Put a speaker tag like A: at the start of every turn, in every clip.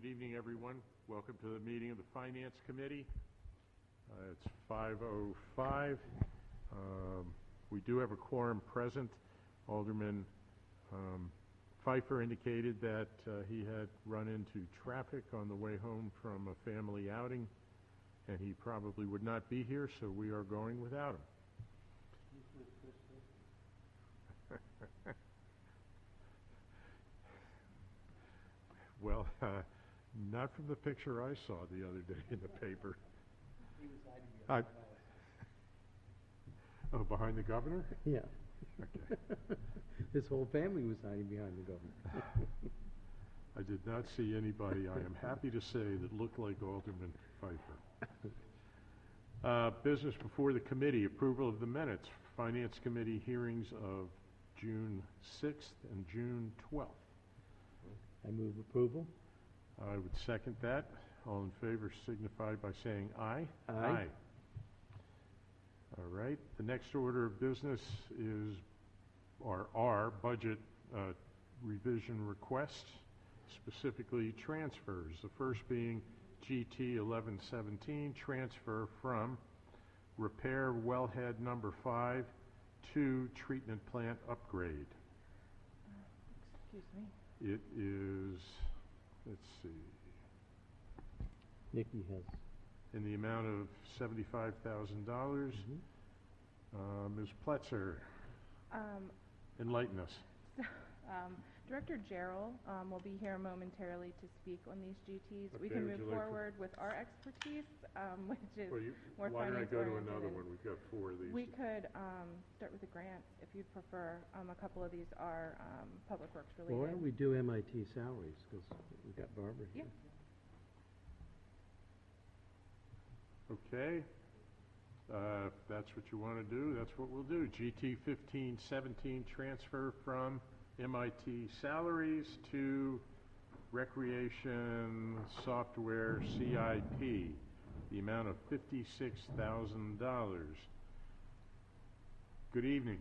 A: Good evening, everyone. Welcome to the meeting of the Finance Committee. It's 5:05. We do have a quorum present. Alderman Pfeiffer indicated that he had run into traffic on the way home from a family outing, and he probably would not be here, so we are going without him. Well, not from the picture I saw the other day in the paper.
B: He was hiding behind
A: Oh, behind the governor?
B: Yeah.
A: Okay.
B: His whole family was hiding behind the governor.
A: I did not see anybody, I am happy to say, that looked like Alderman Pfeiffer. Business before the committee, approval of the minutes, Finance Committee hearings of June 6th and June 12th.
B: I move approval.
A: I would second that. All in favor signify by saying aye.
B: Aye.
A: All right. The next order of business is our budget revision requests, specifically transfers. The first being GT 1117, transfer from repair wellhead number 5 to treatment plant upgrade.
C: Excuse me.
A: It is, let's see,
B: Nikki has.
A: in the amount of $75,000. Ms. Pletzer, enlighten us.
C: Director Gerald will be here momentarily to speak on these GTs.
A: Okay,
C: We can
A: would
C: move
A: you like to-
C: forward with our expertise, which is
A: Well,
C: more
A: why don't I
C: finance
A: go to
C: oriented.
A: another one? We've got 4 of these.
C: We could start with the grants if you'd prefer. A couple of these are public works related.
B: Well, why don't we do MIT salaries, because we've got Barbara here.
A: Okay. If that's what you want to do, that's what we'll do. GT 1517, transfer from MIT salaries to recreation software CIP, the amount of $56,000. Good evening.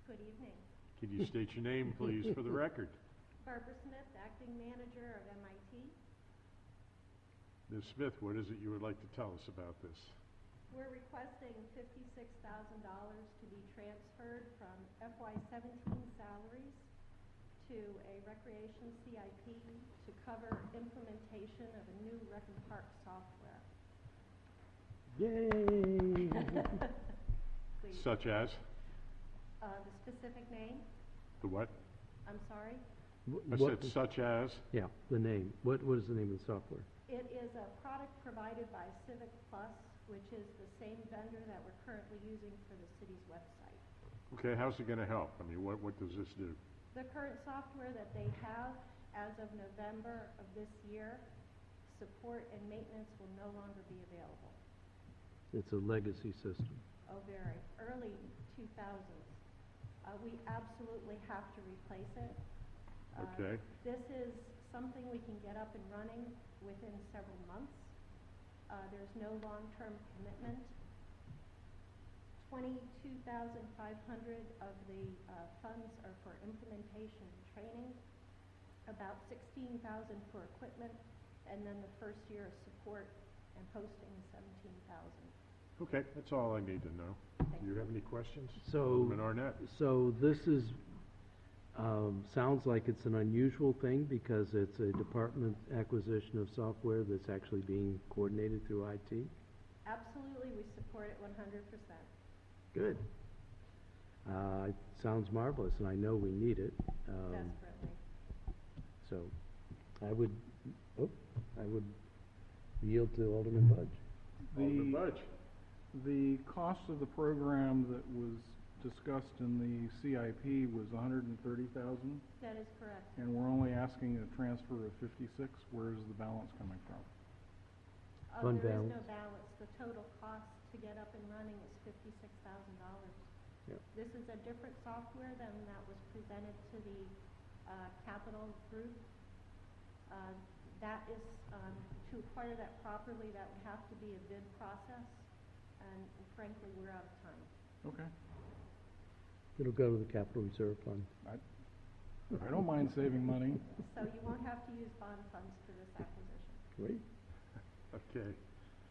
D: Good evening.
A: Can you state your name, please, for the record?
D: Barbara Smith, Acting Manager of MIT.
A: Ms. Smith, what is it you would like to tell us about this?
D: We're requesting $56,000 to be transferred from FY17 salaries to a recreation CIP to cover implementation of a new rec and park software.
B: Yay!
D: Please.
A: Such as?
D: The specific name,
A: The what?
D: I'm sorry.
A: I said such as.
B: Yeah, the name. What is the name of the software?
D: It is a product provided by Civic Plus, which is the same vendor that we're currently using for the city's website.
A: Okay, how's it going to help? I mean, what does this do?
D: The current software that they have as of November of this year, support and maintenance will no longer be available.
B: It's a legacy system.
D: Oh, very. Early 2000s. We absolutely have to replace it.
A: Okay.
D: This is something we can get up and running within several months. There's no long-term commitment. $22,500 of the funds are for implementation and training, about $16,000 for equipment, and then the first year of support and posting $17,000.
A: Okay, that's all I need to know.
D: Thank
A: Do you have any questions?
B: So,
A: Alderman Arnett?
B: so this is, sounds like it's an unusual thing because it's a department acquisition of software that's actually being coordinated through IT.
D: Absolutely, we support it 100%.
B: Good. It sounds marvelous, and I know we need it.
D: Desperately.
B: So, I would yield to Alderman Budge.
A: Alderman Budge?
E: The cost of the program that was discussed in the CIP was $130,000,
D: That is correct.
E: and we're only asking a transfer of 56. Where is the balance coming from?
B: Fund
D: There is no
B: balance.
D: balance. The total cost to get up and running is $56,000.
B: Yep.
D: This is a different software than that was presented to the capital group. That is, to acquire that properly, that would have to be a bid process, and frankly, we're out of time.
E: Okay.
B: It'll go to the capital reserve fund.
E: I don't mind saving money.
D: So you won't have to use bond funds for this acquisition.
B: Great.
A: Okay,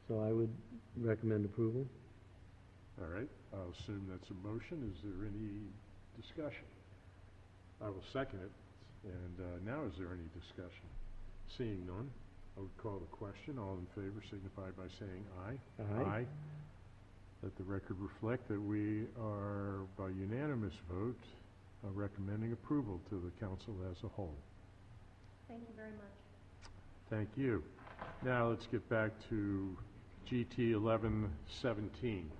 B: So I would recommend approval.
A: all right. I'll assume that's a motion. Is there any discussion? I will second it. And now is there any discussion? Seeing none, I would call the question. All in favor signify by saying aye.
B: Aye.
A: Let the record reflect that we are, by unanimous vote, recommending approval to the council as a whole.
D: Thank you very much.
A: Thank you. Now let's get back to GT 1117.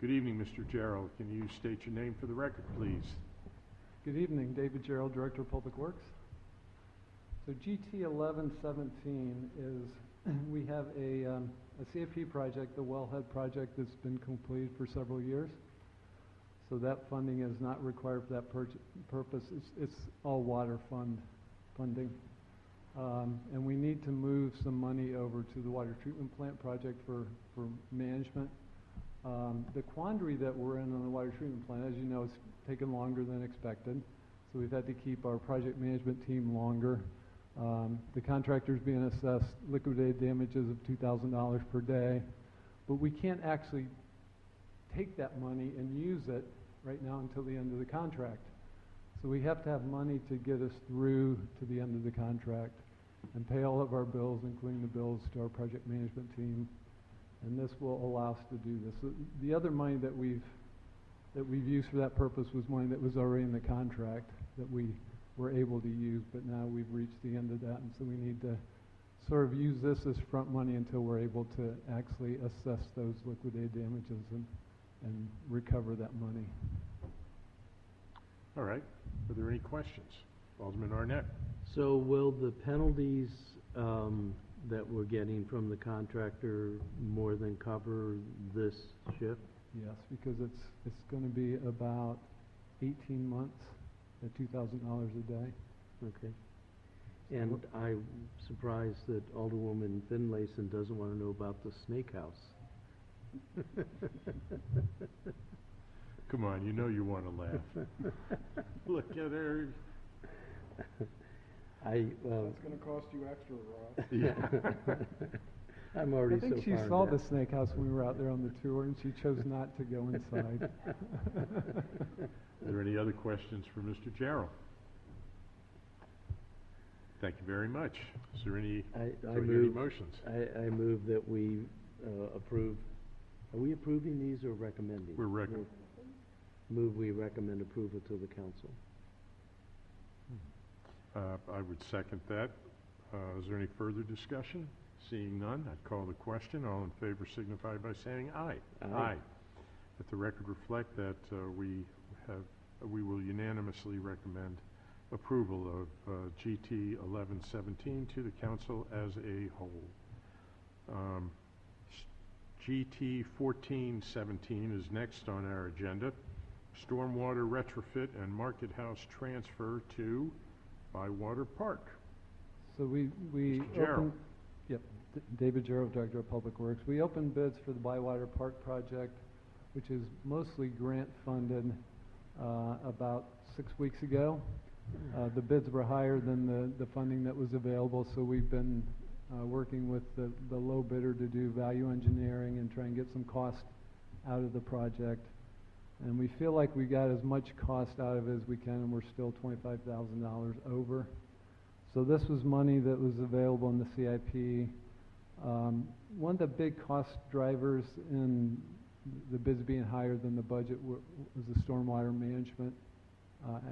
A: Good evening, Mr. Gerald. Can you state your name for the record, please?
F: Good evening, David Gerald, Director of Public Works. So GT 1117 is, we have a CFP project, the wellhead project that's been completed for several years. So that funding is not required for that purpose. It's all water funding. And we need to move some money over to the water treatment plant project for management. The quandary that we're in on the water treatment plant, as you know, it's taken longer than expected. So we've had to keep our project management team longer. The contractor's being assessed liquidated damages of $2,000 per day. But we can't actually take that money and use it right now until the end of the contract. So we have to have money to get us through to the end of the contract and pay all of our bills, including the bills to our project management team. And this will allow us to do this. So the other money that we've used for that purpose was money that was already in the contract that we were able to use, but now we've reached the end of that, and so we need to sort of use this as front money until we're able to actually assess those liquidated damages and recover that money.
A: All right. Are there any questions? Alderman Arnett.
B: So will the penalties that we're getting from the contractor more than cover this shift?
F: Yes, because it's going to be about 18 months at $2,000 a day.
B: Okay. And I'm surprised that Alderwoman Finlayson doesn't want to know about the snake house.
A: Come on, you know you want to laugh. Look at her.
E: That's going to cost you extra, Ross.
A: Yeah.
B: I'm already
F: I
B: so
F: think she
B: far in
F: saw
B: debt.
F: the snake house when we were out there on the tour, and she chose not to go inside.
A: Are there any other questions for Mr. Gerald? Thank you very much. Is there any,
B: I
A: any
B: move,
A: motions?
B: I move that we approve. Are we approving these or recommending?
A: We're recommending.
B: Move we recommend approval to the council.
A: I would second that. Is there any further discussion? Seeing none, I'd call the question. All in favor signify by saying aye.
B: Aye.
A: Let the record reflect that we will unanimously recommend approval of GT 1117 to the council as a whole. GT 1417 is next on our agenda. Stormwater retrofit and market house transfer to Bywater Park.
F: So we
A: Mr. Gerald.
F: opened, yep, David Gerald, Director of Public Works. We opened bids for the Bywater Park project, which is mostly grant funded, about 6 weeks ago. The bids were higher than the funding that was available, so we've been working with the low bidder to do value engineering and try and get some cost out of the project. And we feel like we got as much cost out of it as we can, and we're still $25,000 over. So this was money that was available in the CIP. One of the big cost drivers in the bids being higher than the budget was the stormwater management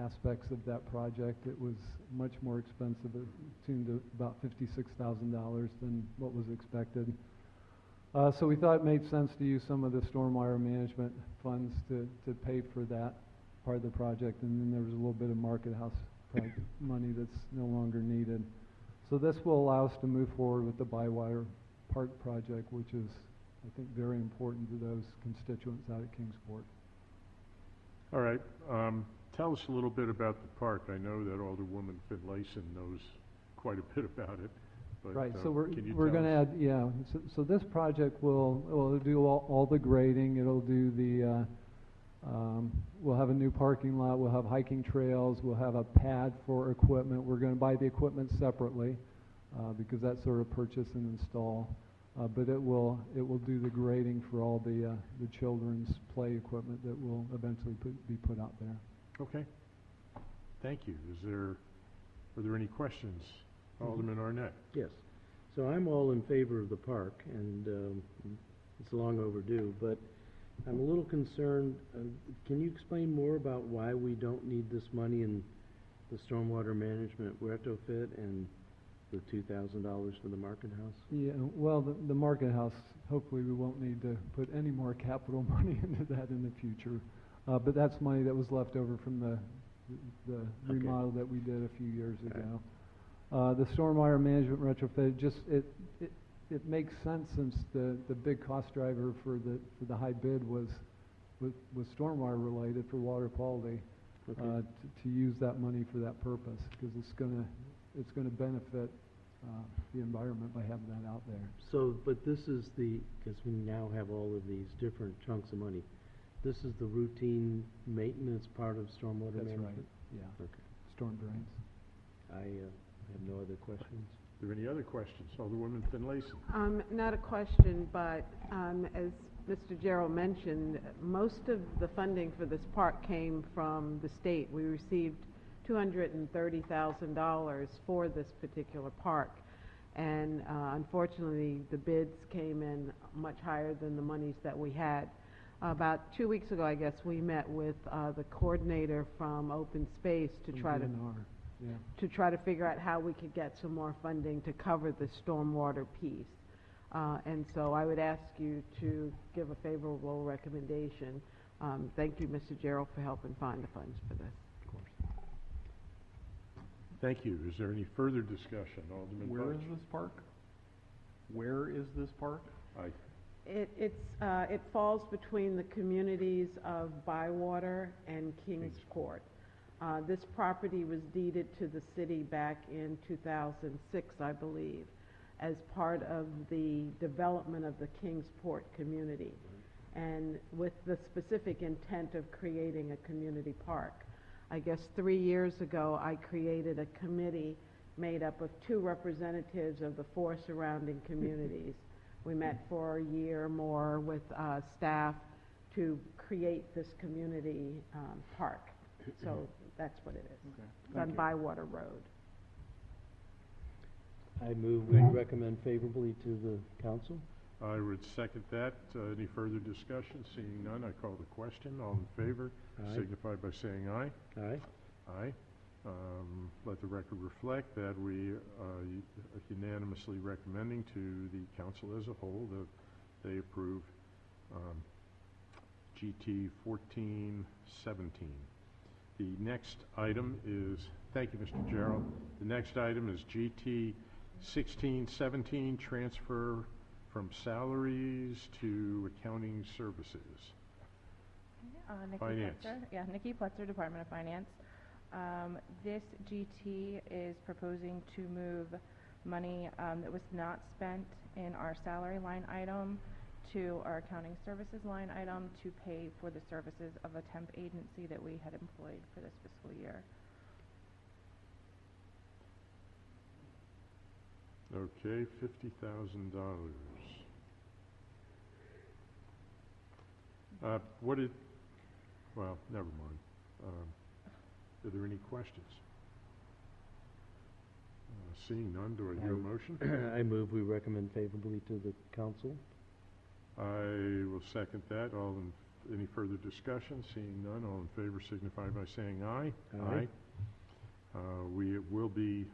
F: aspects of that project. It was much more expensive, it tuned to about $56,000 than what was expected. So we thought it made sense to use some of the stormwater management funds to pay for that part of the project, and then there was a little bit of market house money that's no longer needed. So this will allow us to move forward with the Bywater Park project, which is, I think, very important to those constituents out at Kingsport.
A: All right. Tell us a little bit about the park. I know that Alderwoman Finlayson knows quite a bit about it. But,
F: Right, so
A: can you
F: we're
A: tell
F: going to
A: us?
F: add, yeah, so this project will do all the grading, it'll do We'll have a new parking lot, we'll have hiking trails, we'll have a pad for equipment. We're going to buy the equipment separately because that's sort of purchase and install. But it will do the grading for all the children's play equipment that will eventually be put out there.
A: Okay. Thank you. Are there any questions? Alderman Arnett?
B: Yes. So I'm all in favor of the park, and it's long overdue, but I'm a little concerned. Can you explain more about why we don't need this money in the stormwater management retrofit and the $2,000 for the market house?
F: Yeah, well, the market house, hopefully we won't need to put any more capital money into that in the future. But that's money that was left over from the remodel that we did a few years ago. The stormwater management retrofit, it makes sense since the big cost driver for the high bid was stormwater related for water quality.
B: Okay.
F: To use that money for that purpose, because it's gonna benefit the environment by having that out there.
B: So, but this is because we now have all of these different chunks of money. This is the routine maintenance part of stormwater
F: That's
B: management?
F: right, yeah.
B: Okay.
F: Storm drains.
B: I have no other questions.
A: Are there any other questions? Alderwoman Finlayson?
G: Not a question, but as Mr. Gerald mentioned, most of the funding for this park came from the state. We received $230,000 for this particular park, and unfortunately the bids came in much higher than the monies that we had. About 2 weeks ago, I guess, we met with the coordinator from Open Space to try to
F: Yeah.
G: to try to figure out how we could get some more funding to cover the stormwater piece. And so I would ask you to give a favorable recommendation. Thank you, Mr. Gerald, for helping find the funds for this.
B: Of course.
A: Thank you. Is there any further discussion? Alderman
E: Where is
A: Budge?
E: this park? Where is this park?
G: It falls between the communities of Bywater and Kingsport. This property was deeded to the city back in 2006, I believe, as part of the development of the Kingsport community, and with the specific intent of creating a community park. I guess 3 years ago, I created a committee made up of 2 representatives of the 4 surrounding communities. We met for a year more with staff to create this community park. So that's what it is.
E: Okay.
G: It's on Bywater Road.
B: I move we recommend favorably to the council.
A: I would second that. Any further discussion? Seeing none, I call the question. All in favor
B: Aye.
A: signify by saying aye.
B: Aye.
A: Aye. Let the record reflect that we are unanimously recommending to the council as a whole that they approve GT 1417. The next item is, thank you, Mr. Gerald. The next item is GT 1617, transfer from salaries to accounting services.
C: Nikki
A: Finance.
C: Pletzer. Yeah, Nikki Pletzer, Department of Finance. This GT is proposing to move money that was not spent in our salary line item to our accounting services line item to pay for the services of a temp agency that we had employed for this fiscal year.
A: Okay, $50,000. Well, never mind. Are there any questions? Seeing none, do I hear a motion?
B: I move we recommend favorably to the council.
A: I will second that. Any further discussion? Seeing none, all in favor signify by saying aye.
B: Aye.
A: We will be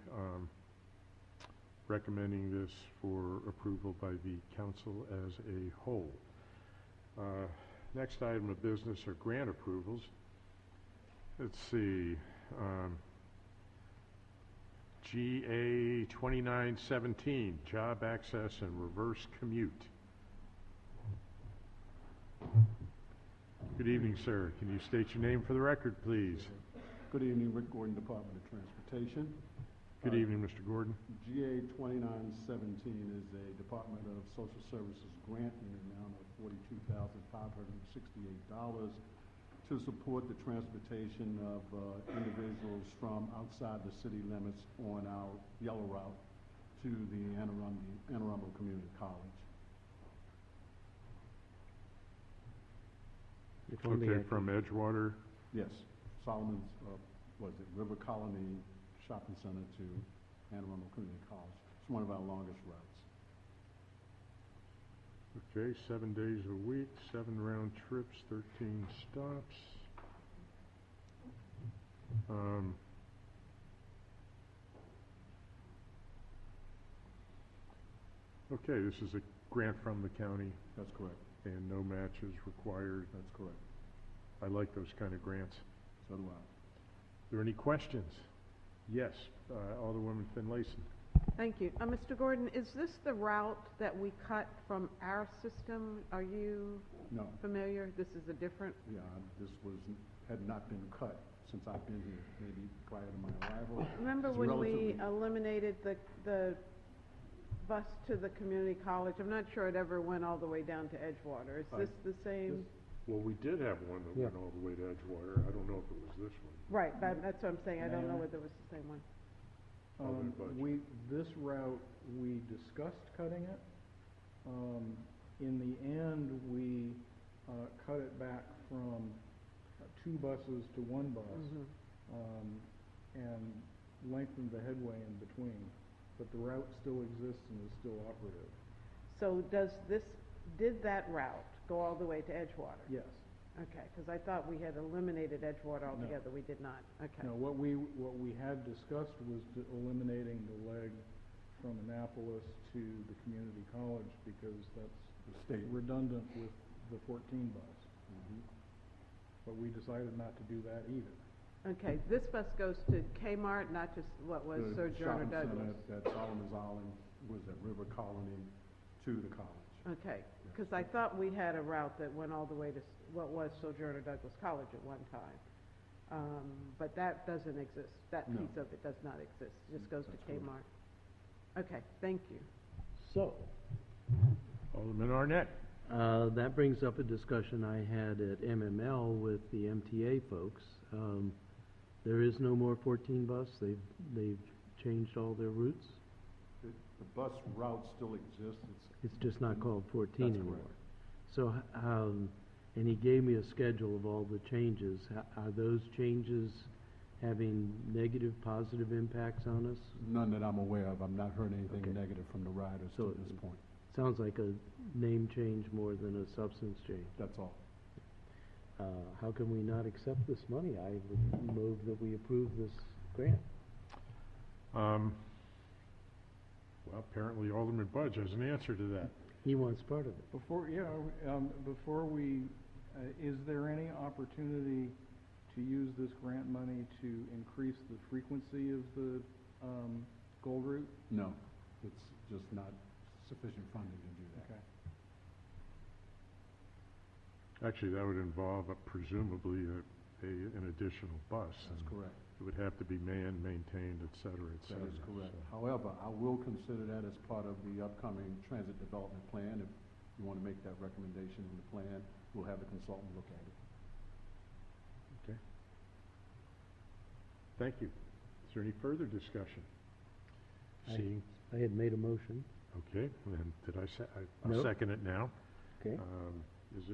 A: recommending this for approval by the council as a whole. Next item of business are grant approvals. Let's see. GA 2917, job access and reverse commute. Good evening, sir. Can you state your name for the record, please?
H: Good evening, Rick Gordon, Department of Transportation.
A: Good evening, Mr. Gordon.
H: GA 2917 is a Department of Social Services grant in the amount of $42,568 to support the transportation of individuals from outside the city limits on our yellow route to the Anne Arundel Community College.
B: If only I
A: Okay,
B: could-
A: from Edgewater,
H: Yes, Solomon's, River Colony Shopping Center to Anne Arundel Community College. It's one of our longest routes.
A: okay, 7 days a week, 7 round trips, 13 stops. Okay, this is a grant from the county
H: That's correct.
A: and no match is required.
H: That's correct.
A: I like those kind of grants.
H: So do I.
A: Are there any questions? Yes, Alderwoman Finlayson.
G: Thank you. Mr. Gordon, is this the route that we cut from our system? Are you
H: No,
G: familiar? This is a different,
H: yeah, this had not been cut since I've been here, maybe prior to my arrival.
G: remember
H: It's
G: when we
H: relatively-
G: eliminated the bus to the community college? I'm not sure it ever went all the way down to Edgewater. Is this the same?
A: Well, we did have one that
B: Yeah.
A: went all the way to Edgewater. I don't know if it was this one.
G: Right, that's what I'm saying. I don't know
E: Mayor?
G: whether it was the same one.
A: Alderman Budge.
E: This route, we discussed cutting it. In the end, we cut it back from 2 buses to 1 bus, and lengthened the headway in between. But the route still exists and is still operative.
G: So did that route go all the way to Edgewater?
E: Yes.
G: Okay, because I thought we had eliminated Edgewater altogether. We did not. Okay.
E: No, what we had discussed was eliminating the leg from Annapolis to the community college because that's
H: The state.
E: redundant with the 14 bus.
H: Mhm.
E: But we decided not to do that either.
G: Okay, this bus goes to Kmart, not just what was
H: The
G: Sojourner
H: shopping
G: Douglas?
H: center at Solomon's Island was at River Colony to the college.
G: Okay, because I thought we had a route that went all the way to what was Sojourner Douglas College at one time. But that doesn't exist. That
H: No.
G: piece of it does not exist. It just goes to
H: That's correct.
G: Kmart. Okay, thank you.
B: So,
A: Alderman Arnett.
B: that brings up a discussion I had at MML with the MTA folks. There is no more 14 bus. They've changed all their routes.
H: The bus route still exists.
B: It's just not called 14
H: That's
B: anymore.
H: correct.
B: So, and he gave me a schedule of all the changes. Are those changes having negative, positive impacts on us?
H: None that I'm aware of. I've not heard anything
B: Okay.
H: negative from the riders
B: So
H: to this point.
B: Sounds like a name change more than a substance change.
H: That's all.
B: How can we not accept this money? I would move that we approve this grant.
A: Well, apparently Alderman Budge has an answer to that.
B: He wants part of it.
E: Before we, is there any opportunity to use this grant money to increase the frequency of the Gold Route?
H: No, it's just not sufficient funding to do that.
E: Okay.
A: Actually, that would involve presumably an additional bus.
H: That's
A: and
H: correct.
A: It would have to be manned, maintained, et cetera, et
H: That
A: cetera.
H: is correct.
A: so.
H: However, I will consider that as part of the upcoming transit development plan. If you want to make that recommendation in the plan, we'll have the consultant look at it.
A: Okay. Thank you. Is there any further discussion?
B: I-
A: Seeing,
B: I had made a motion.
A: okay, and did I I'll
B: No.
A: second it now.
B: Okay.
A: Is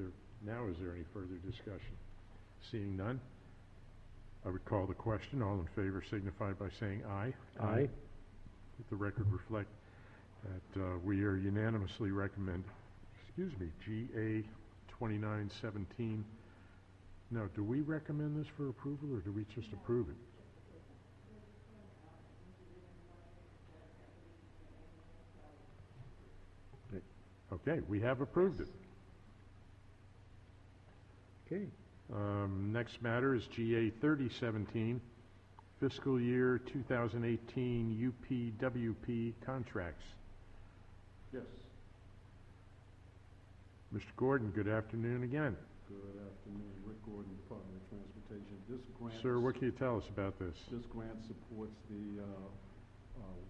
A: there any further discussion? Seeing none, I would call the question. All in favor signify by saying aye.
B: Aye.
A: Let the record reflect that we are unanimously recommend, GA 2917. Now, do we recommend this for approval, or do we just approve it? Okay, we have approved it.
B: Okay.
A: Next matter is GA 3017, fiscal year 2018 UPWP contracts.
H: Yes.
A: Mr. Gordon, good afternoon again.
H: Good afternoon. Rick Gordon, Department of Transportation. This grant.
A: Sir, what can you tell us about this?
H: This grant supports the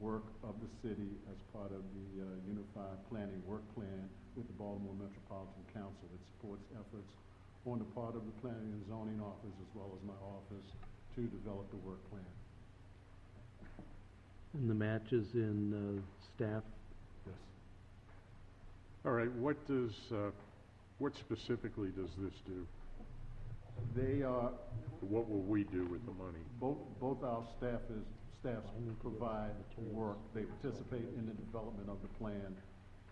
H: work of the city as part of the Unified Planning Work Plan with the Baltimore Metropolitan Council. It supports efforts on the part of the Planning and Zoning Office as well as my office to develop the work plan.
B: And the matches in staff?
H: Yes.
A: All right, what specifically does this do?
H: They are,
A: What will we do with the money?
H: both our staffs provide work. They participate in the development of the plan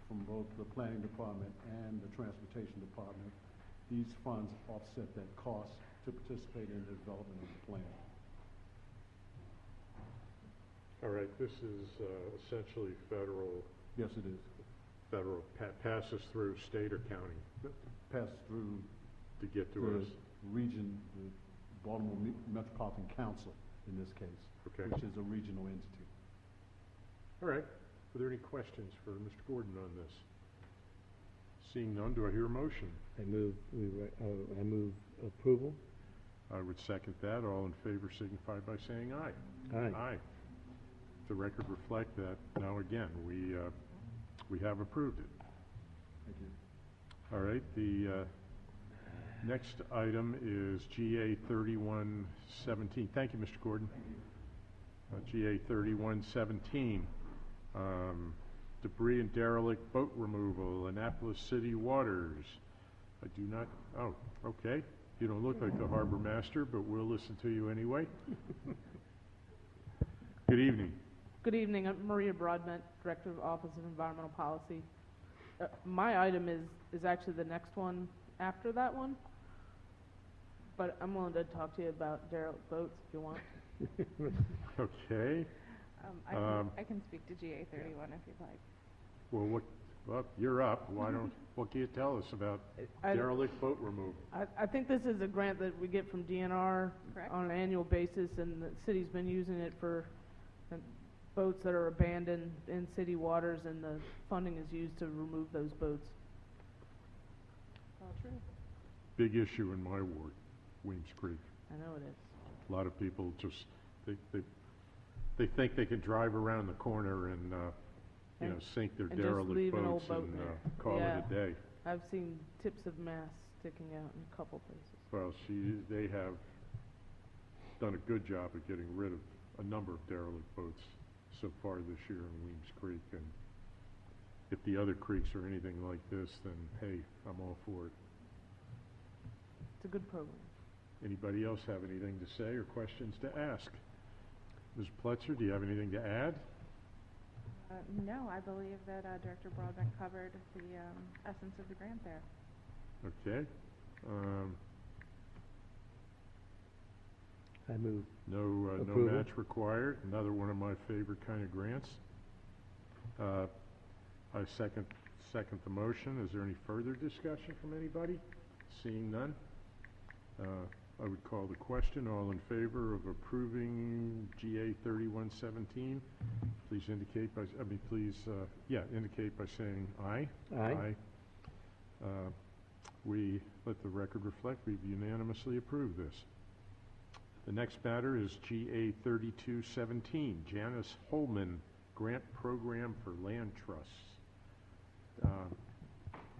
H: from both the Planning Department and the Transportation Department. These funds offset that cost to participate in the development of the plan.
A: All right, this is essentially federal,
H: Yes, it is.
A: passes through state or county
H: Passed through
A: to get to
H: the
A: us.
H: region, the Baltimore Metropolitan Council in this case,
A: Okay.
H: which is a regional entity.
A: All right, are there any questions for Mr. Gordon on this? Seeing none, do I hear a motion?
B: I move approval.
A: I would second that. All in favor signify by saying aye.
B: Aye.
A: Aye. The record reflect that. Now again, we have approved it.
H: Thank you.
A: All right, the next item is GA 3117. Thank you, Mr. Gordon. GA 3117, debris and derelict boat removal, Annapolis City Waters. I do not, oh, okay. You don't look like the harbor master, but we'll listen to you anyway. Good evening.
I: Good evening. I'm Maria Broadbent, Director of Office of Environmental Policy. My item is actually the next one after that one, but I'm willing to talk to you about derelict boats if you want.
A: Okay.
C: I can speak to GA 31 if you'd like.
A: Well, you're up. What can you tell us about derelict boat removal?
I: I think this is a grant that we get from DNR
C: Correct.
I: on an annual basis, and the city's been using it for boats that are abandoned in city waters, and the funding is used to remove those boats.
C: All true.
A: Big issue in my ward, Weems Creek.
I: I know it is.
A: A lot of people just, they think they can drive around the corner and, sink their
I: And just
A: derelict
I: leave an
A: boats
I: old boat
A: and
I: there.
A: call it a day.
I: I've seen tips of masts sticking out in a couple places.
A: Well, they have done a good job of getting rid of a number of derelict boats so far this year in Weems Creek, and if the other creeks are anything like this, then hey, I'm all for it.
I: It's a good program.
A: Anybody else have anything to say or questions to ask? Ms. Pletzer, do you have anything to add?
C: No, I believe that Director Broadbent covered the essence of the grant there.
A: Okay.
B: I move.
A: No
B: Approval.
A: match required. Another one of my favorite kind of grants. I second the motion. Is there any further discussion from anybody? Seeing none, I would call the question. All in favor of approving GA 3117, please indicate by indicate by saying aye.
B: Aye.
A: We let the record reflect we've unanimously approved this. The next matter is GA 3217, Janice Holman Grant Program for Land Trusts.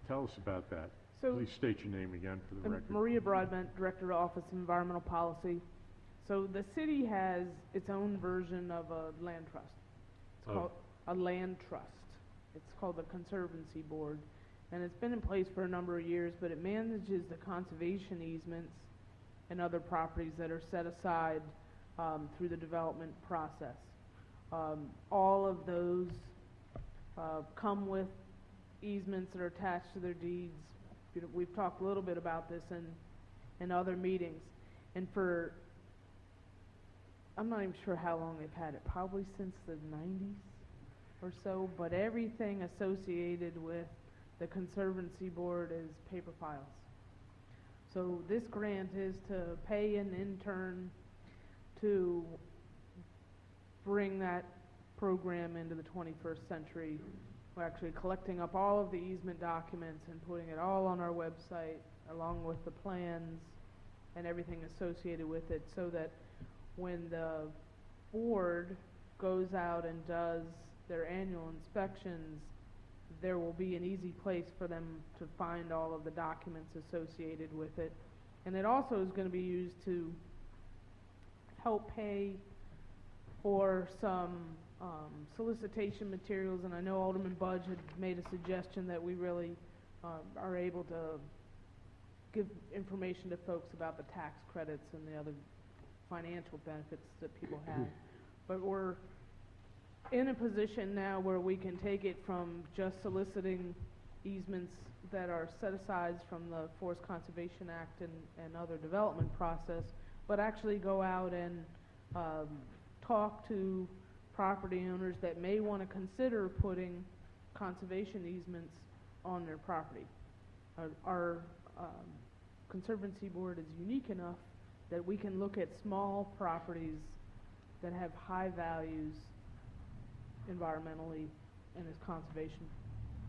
A: Tell us about that.
I: So,
A: Please state your name again for the
I: I'm
A: record.
I: Maria Broadbent, Director of Office of Environmental Policy. So the city has its own version of a land trust. It's called a land trust. It's called the Conservancy Board, and it's been in place for a number of years, but it manages the conservation easements and other properties that are set aside through the development process. All of those come with easements that are attached to their deeds. We've talked a little bit about this in other meetings, and I'm not even sure how long they've had it, probably since the 90s or so, but everything associated with the Conservancy Board is paper files. So this grant is to pay an intern to bring that program into the 21st century. We're actually collecting up all of the easement documents and putting it all on our website, along with the plans and everything associated with it, so that when the board goes out and does their annual inspections, there will be an easy place for them to find all of the documents associated with it. And it also is going to be used to help pay for some solicitation materials, and I know Alderman Budge had made a suggestion that we really are able to give information to folks about the tax credits and the other financial benefits that people have. But we're in a position now where we can take it from just soliciting easements that are set aside from the Forest Conservation Act and other development process, but actually go out and talk to property owners that may want to consider putting conservation easements on their property. Our Conservancy Board is unique enough that we can look at small properties that have high values environmentally and as conservation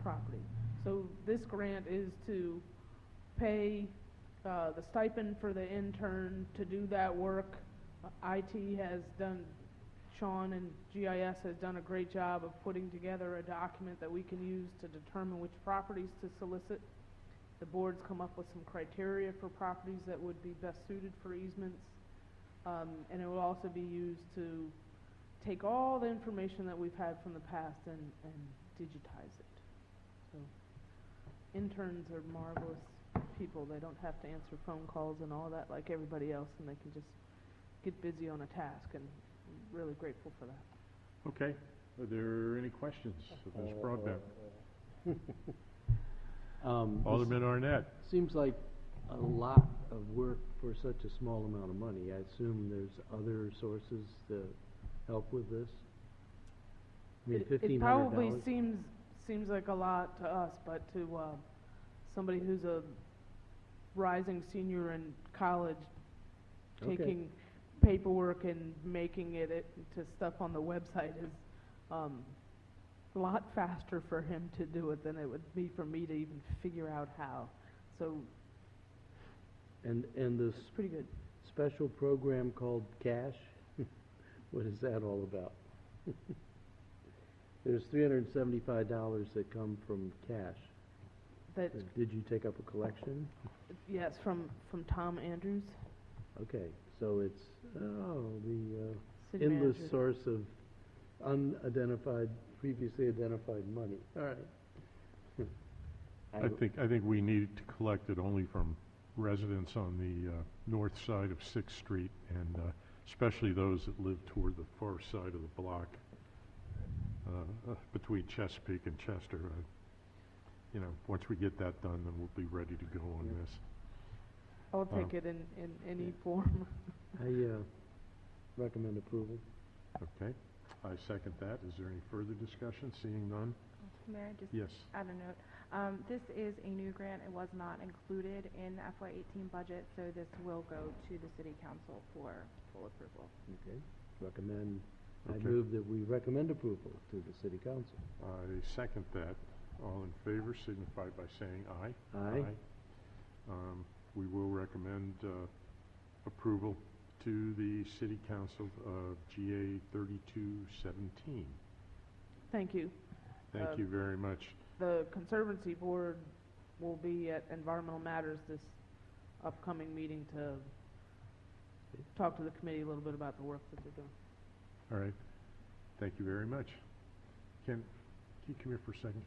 I: property. So this grant is to pay the stipend for the intern to do that work. IT has done, Sean and GIS has done a great job of putting together a document that we can use to determine which properties to solicit. The board's come up with some criteria for properties that would be best suited for easements. And it will also be used to take all the information that we've had from the past and digitize it. So interns are marvelous people. They don't have to answer phone calls and all that like everybody else, and they can just get busy on a task, and I'm really grateful for that.
A: Okay. Are there any questions of Ms. Broadbent? Alderman Arnett.
B: Seems like a lot of work for such a small amount of money. I assume there's other sources to help with this? I mean, $1,500?
I: It probably seems like a lot to us, but to somebody who's a rising senior in college,
B: Okay.
I: taking paperwork and making it to stuff on the website is a lot faster for him to do it than it would be for me to even figure out how. So
B: And this
I: it's pretty good.
B: special program called Cash, what is that all about? There's $375 that come from Cash.
I: That
B: Did you take up a collection?
I: yes, from Tom Andrews,
B: Okay, so it's,
I: city
B: endless
I: manager.
B: source of previously identified money. All right.
A: I think we need to collect it only from residents on the north side of 6th Street, and especially those that live toward the far side of the block, between Chesapeake and Chester. Once we get that done, then we'll be ready to go on this.
I: I'll take it in any form.
B: I recommend approval.
A: Okay. I second that. Is there any further discussion? Seeing none?
C: May I just
A: Yes.
C: add a note? This is a new grant. It was not included in the FY18 budget, so this will go to the City Council for full approval.
B: Okay. I
A: Okay.
B: move that we recommend approval to the city council.
A: I second that. All in favor signify by saying aye.
B: Aye.
A: We will recommend approval to the City Council of GA 3217.
I: Thank you.
A: Thank you very much.
I: The Conservancy Board will be at Environmental Matters this upcoming meeting to talk to the committee a little bit about the work that they're doing.
A: All right. Thank you very much. Can you come here for a second?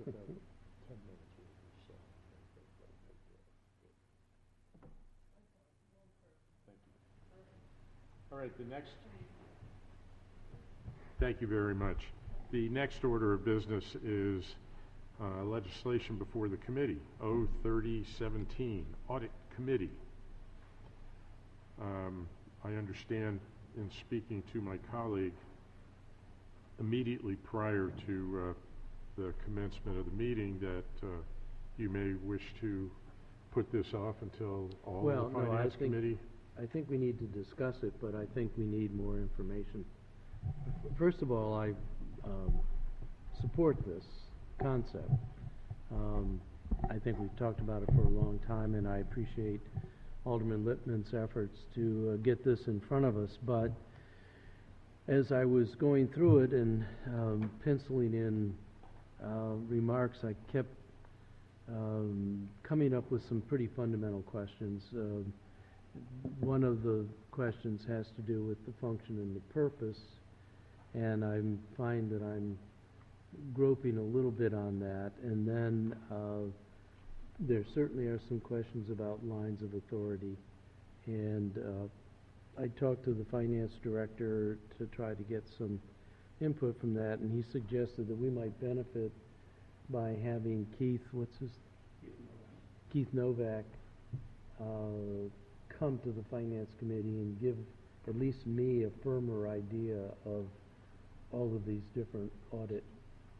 A: All right, thank you very much. The next order of business is legislation before the committee, O-3017, Audit Committee. I understand in speaking to my colleague immediately prior to the commencement of the meeting that you may wish to put this off until all of the Finance Committee.
B: I think we need to discuss it, but I think we need more information. First of all, I support this concept. I think we've talked about it for a long time, and I appreciate Alderman Lippman's efforts to get this in front of us. But as I was going through it and penciling in remarks, I kept coming up with some pretty fundamental questions. One of the questions has to do with the function and the purpose, and I find that I'm groping a little bit on that. And then there certainly are some questions about lines of authority. And I talked to the finance director to try to get some input from that, and he suggested that we might benefit by having Keith Novak come to the Finance Committee and give at least me a firmer idea of all of these different audit.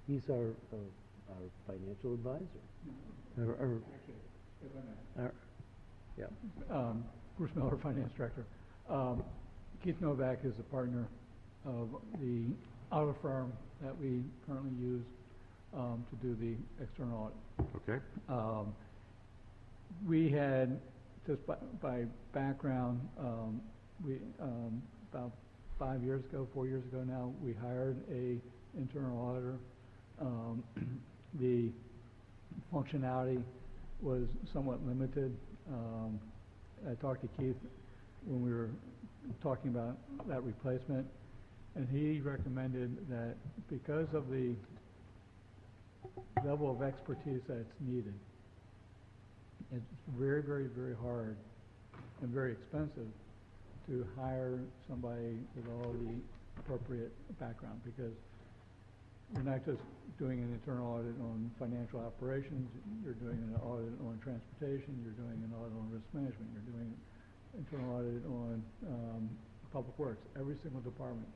B: He's our financial advisor.
J: Bruce Miller, Finance Director. Keith Novak is a partner of the audit firm that we currently use to do the external audit.
A: Okay.
J: We had, just by background, we about 4 years ago now, we hired a internal auditor. The functionality was somewhat limited. I talked to Keith when we were talking about that replacement, and he recommended that because of the level of expertise that's needed, it's very, very, very hard and very expensive to hire somebody with all the appropriate background, because you're not just doing an internal audit on financial operations, you're doing an audit on transportation, you're doing an audit on risk management, you're doing an internal audit on public works. Every single department,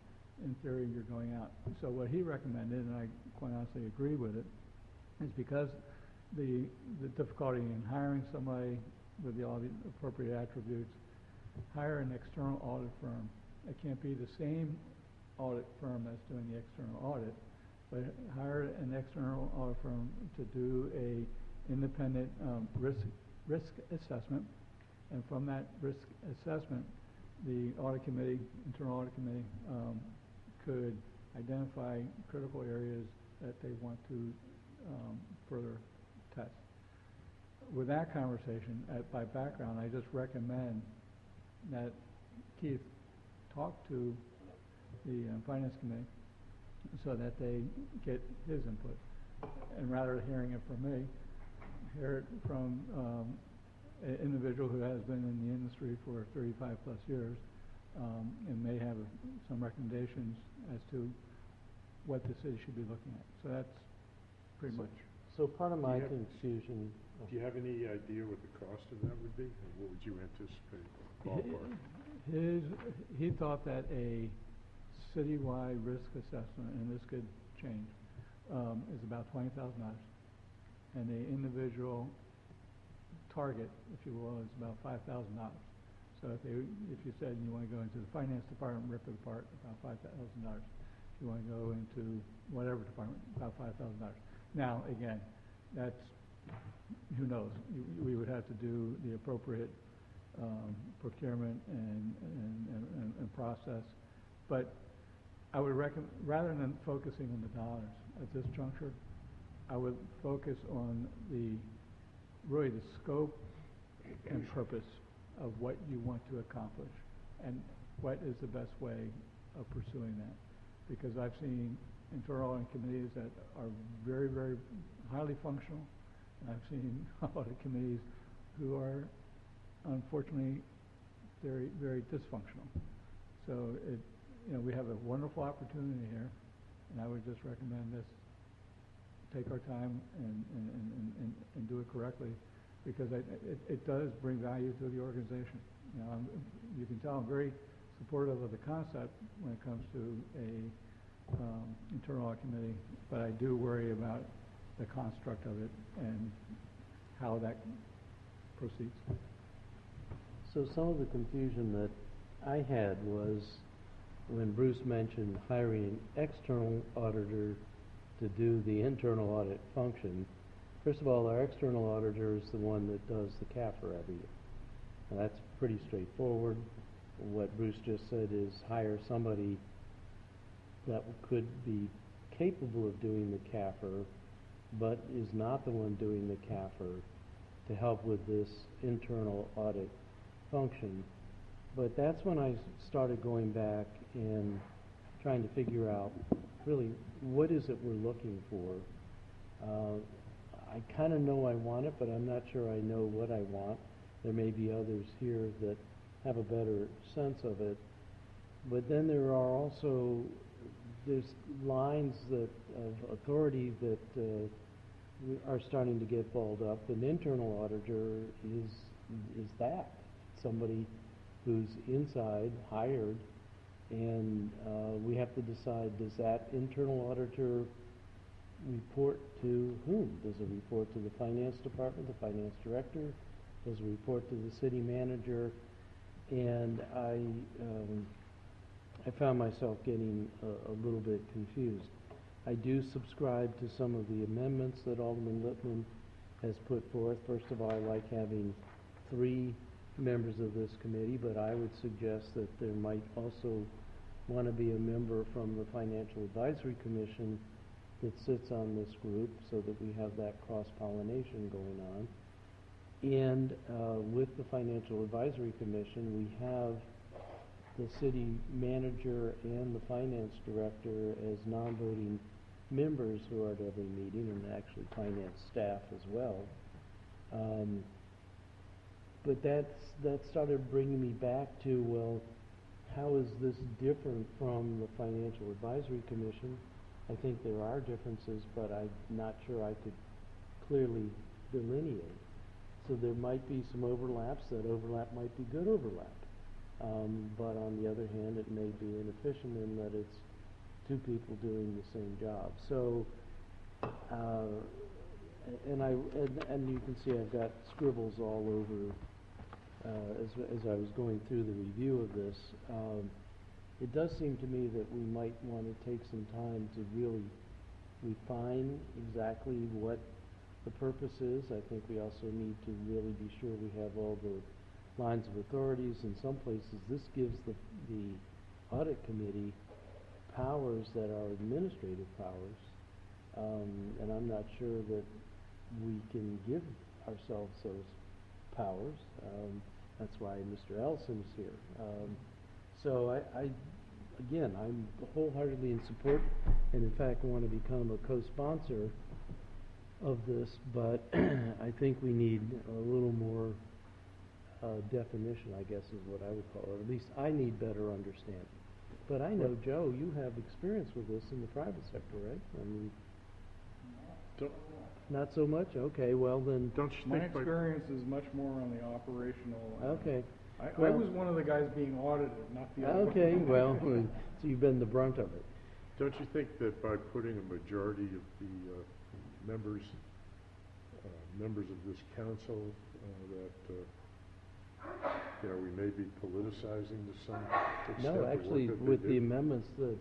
J: in theory, you're going out. So what he recommended, and I quite honestly agree with it, is because the difficulty in hiring somebody with all the appropriate attributes, hire an external audit firm. It can't be the same audit firm that's doing the external audit, but hire an external audit firm to do a independent risk assessment, and from that risk assessment, the audit committee, internal audit committee, could identify critical areas that they want to further test. With that conversation, by background, I just recommend that Keith talk to the Finance Committee so that they get his input. And rather than hearing it from me, hear it from an individual who has been in the industry for 35 plus years and may have some recommendations as to what the city should be looking at. So that's pretty much.
B: So part of my confusion.
A: Do you have any idea what the cost of that would be? Or what would you anticipate, ballpark?
J: He thought that a citywide risk assessment, and this could change, is about $20,000, and the individual target, if you will, is about $5,000. So if you said you want to go into the finance department, rip it apart, about $5,000. If you want to go into whatever department, about $5,000. Now, again, that's, who knows? We would have to do the appropriate procurement and process. But I would recommend, rather than focusing on the dollars at this juncture, I would focus on really the scope and purpose of what you want to accomplish and what is the best way of pursuing that. Because I've seen internal audit committees that are very, very highly functional. And I've seen audit committees who are unfortunately very, very dysfunctional. So we have a wonderful opportunity here, and I would just recommend this, take our time and do it correctly, because it does bring value to the organization. You can tell I'm very supportive of the concept when it comes to a internal audit committee, but I do worry about the construct of it and how that proceeds.
B: So some of the confusion that I had was when Bruce mentioned hiring an external auditor to do the internal audit function. First of all, our external auditor is the one that does the CAFR every year. Now, that's pretty straightforward. What Bruce just said is hire somebody that could be capable of doing the CAFR, but is not the one doing the CAFR, to help with this internal audit function. But that's when I started going back and trying to figure out really what is it we're looking for. I kind of know I want it, but I'm not sure I know what I want. There may be others here that have a better sense of it. But then there are also, there's lines that of authority that are starting to get balled up. An internal auditor is that somebody who's inside, hired, and we have to decide, does that internal auditor report to whom? Does it report to the finance department, the finance director? Does it report to the city manager? And I found myself getting a little bit confused. I do subscribe to some of the amendments that Alderman Lippman has put forth. First of all, I like having 3 members of this committee, but I would suggest that there might also want to be a member from the Financial Advisory Commission that sits on this group so that we have that cross-pollination going on. And with the Financial Advisory Commission, we have the city manager and the finance director as non-voting members who are at every meeting, and actually finance staff as well. But that started bringing me back to, well, how is this different from the Financial Advisory Commission? I think there are differences, but I'm not sure I could clearly delineate. So there might be some overlaps. That overlap might be good overlap. But on the other hand, it may be inefficient in that it's 2 people doing the same job. So, and you can see I've got scribbles all over as I was going through the review of this. It does seem to me that we might want to take some time to really refine exactly what the purpose is. I think we also need to really be sure we have all the lines of authorities. In some places, this gives the audit committee powers that are administrative powers, and I'm not sure that we can give ourselves those powers. That's why Mr. Ellison is here. So I'm wholeheartedly in support, and in fact want to become a co-sponsor of this, but I think we need a little more definition, I guess is what I would call it. At least I need better understanding. But I know, Joe, you have experience with this in the private sector, right? I mean, not so much? Okay, well then.
A: Don't you
E: My
A: think
E: experience is much more on the operational.
B: Okay.
E: I was one of the guys being audited, not the other one.
B: Okay, well, so you've been the brunt of it.
A: Don't you think that by putting a majority of the members of this council, that we may be politicizing to some extent?
B: No,
A: the
B: actually,
A: work that they
B: with the
A: do?
B: amendments that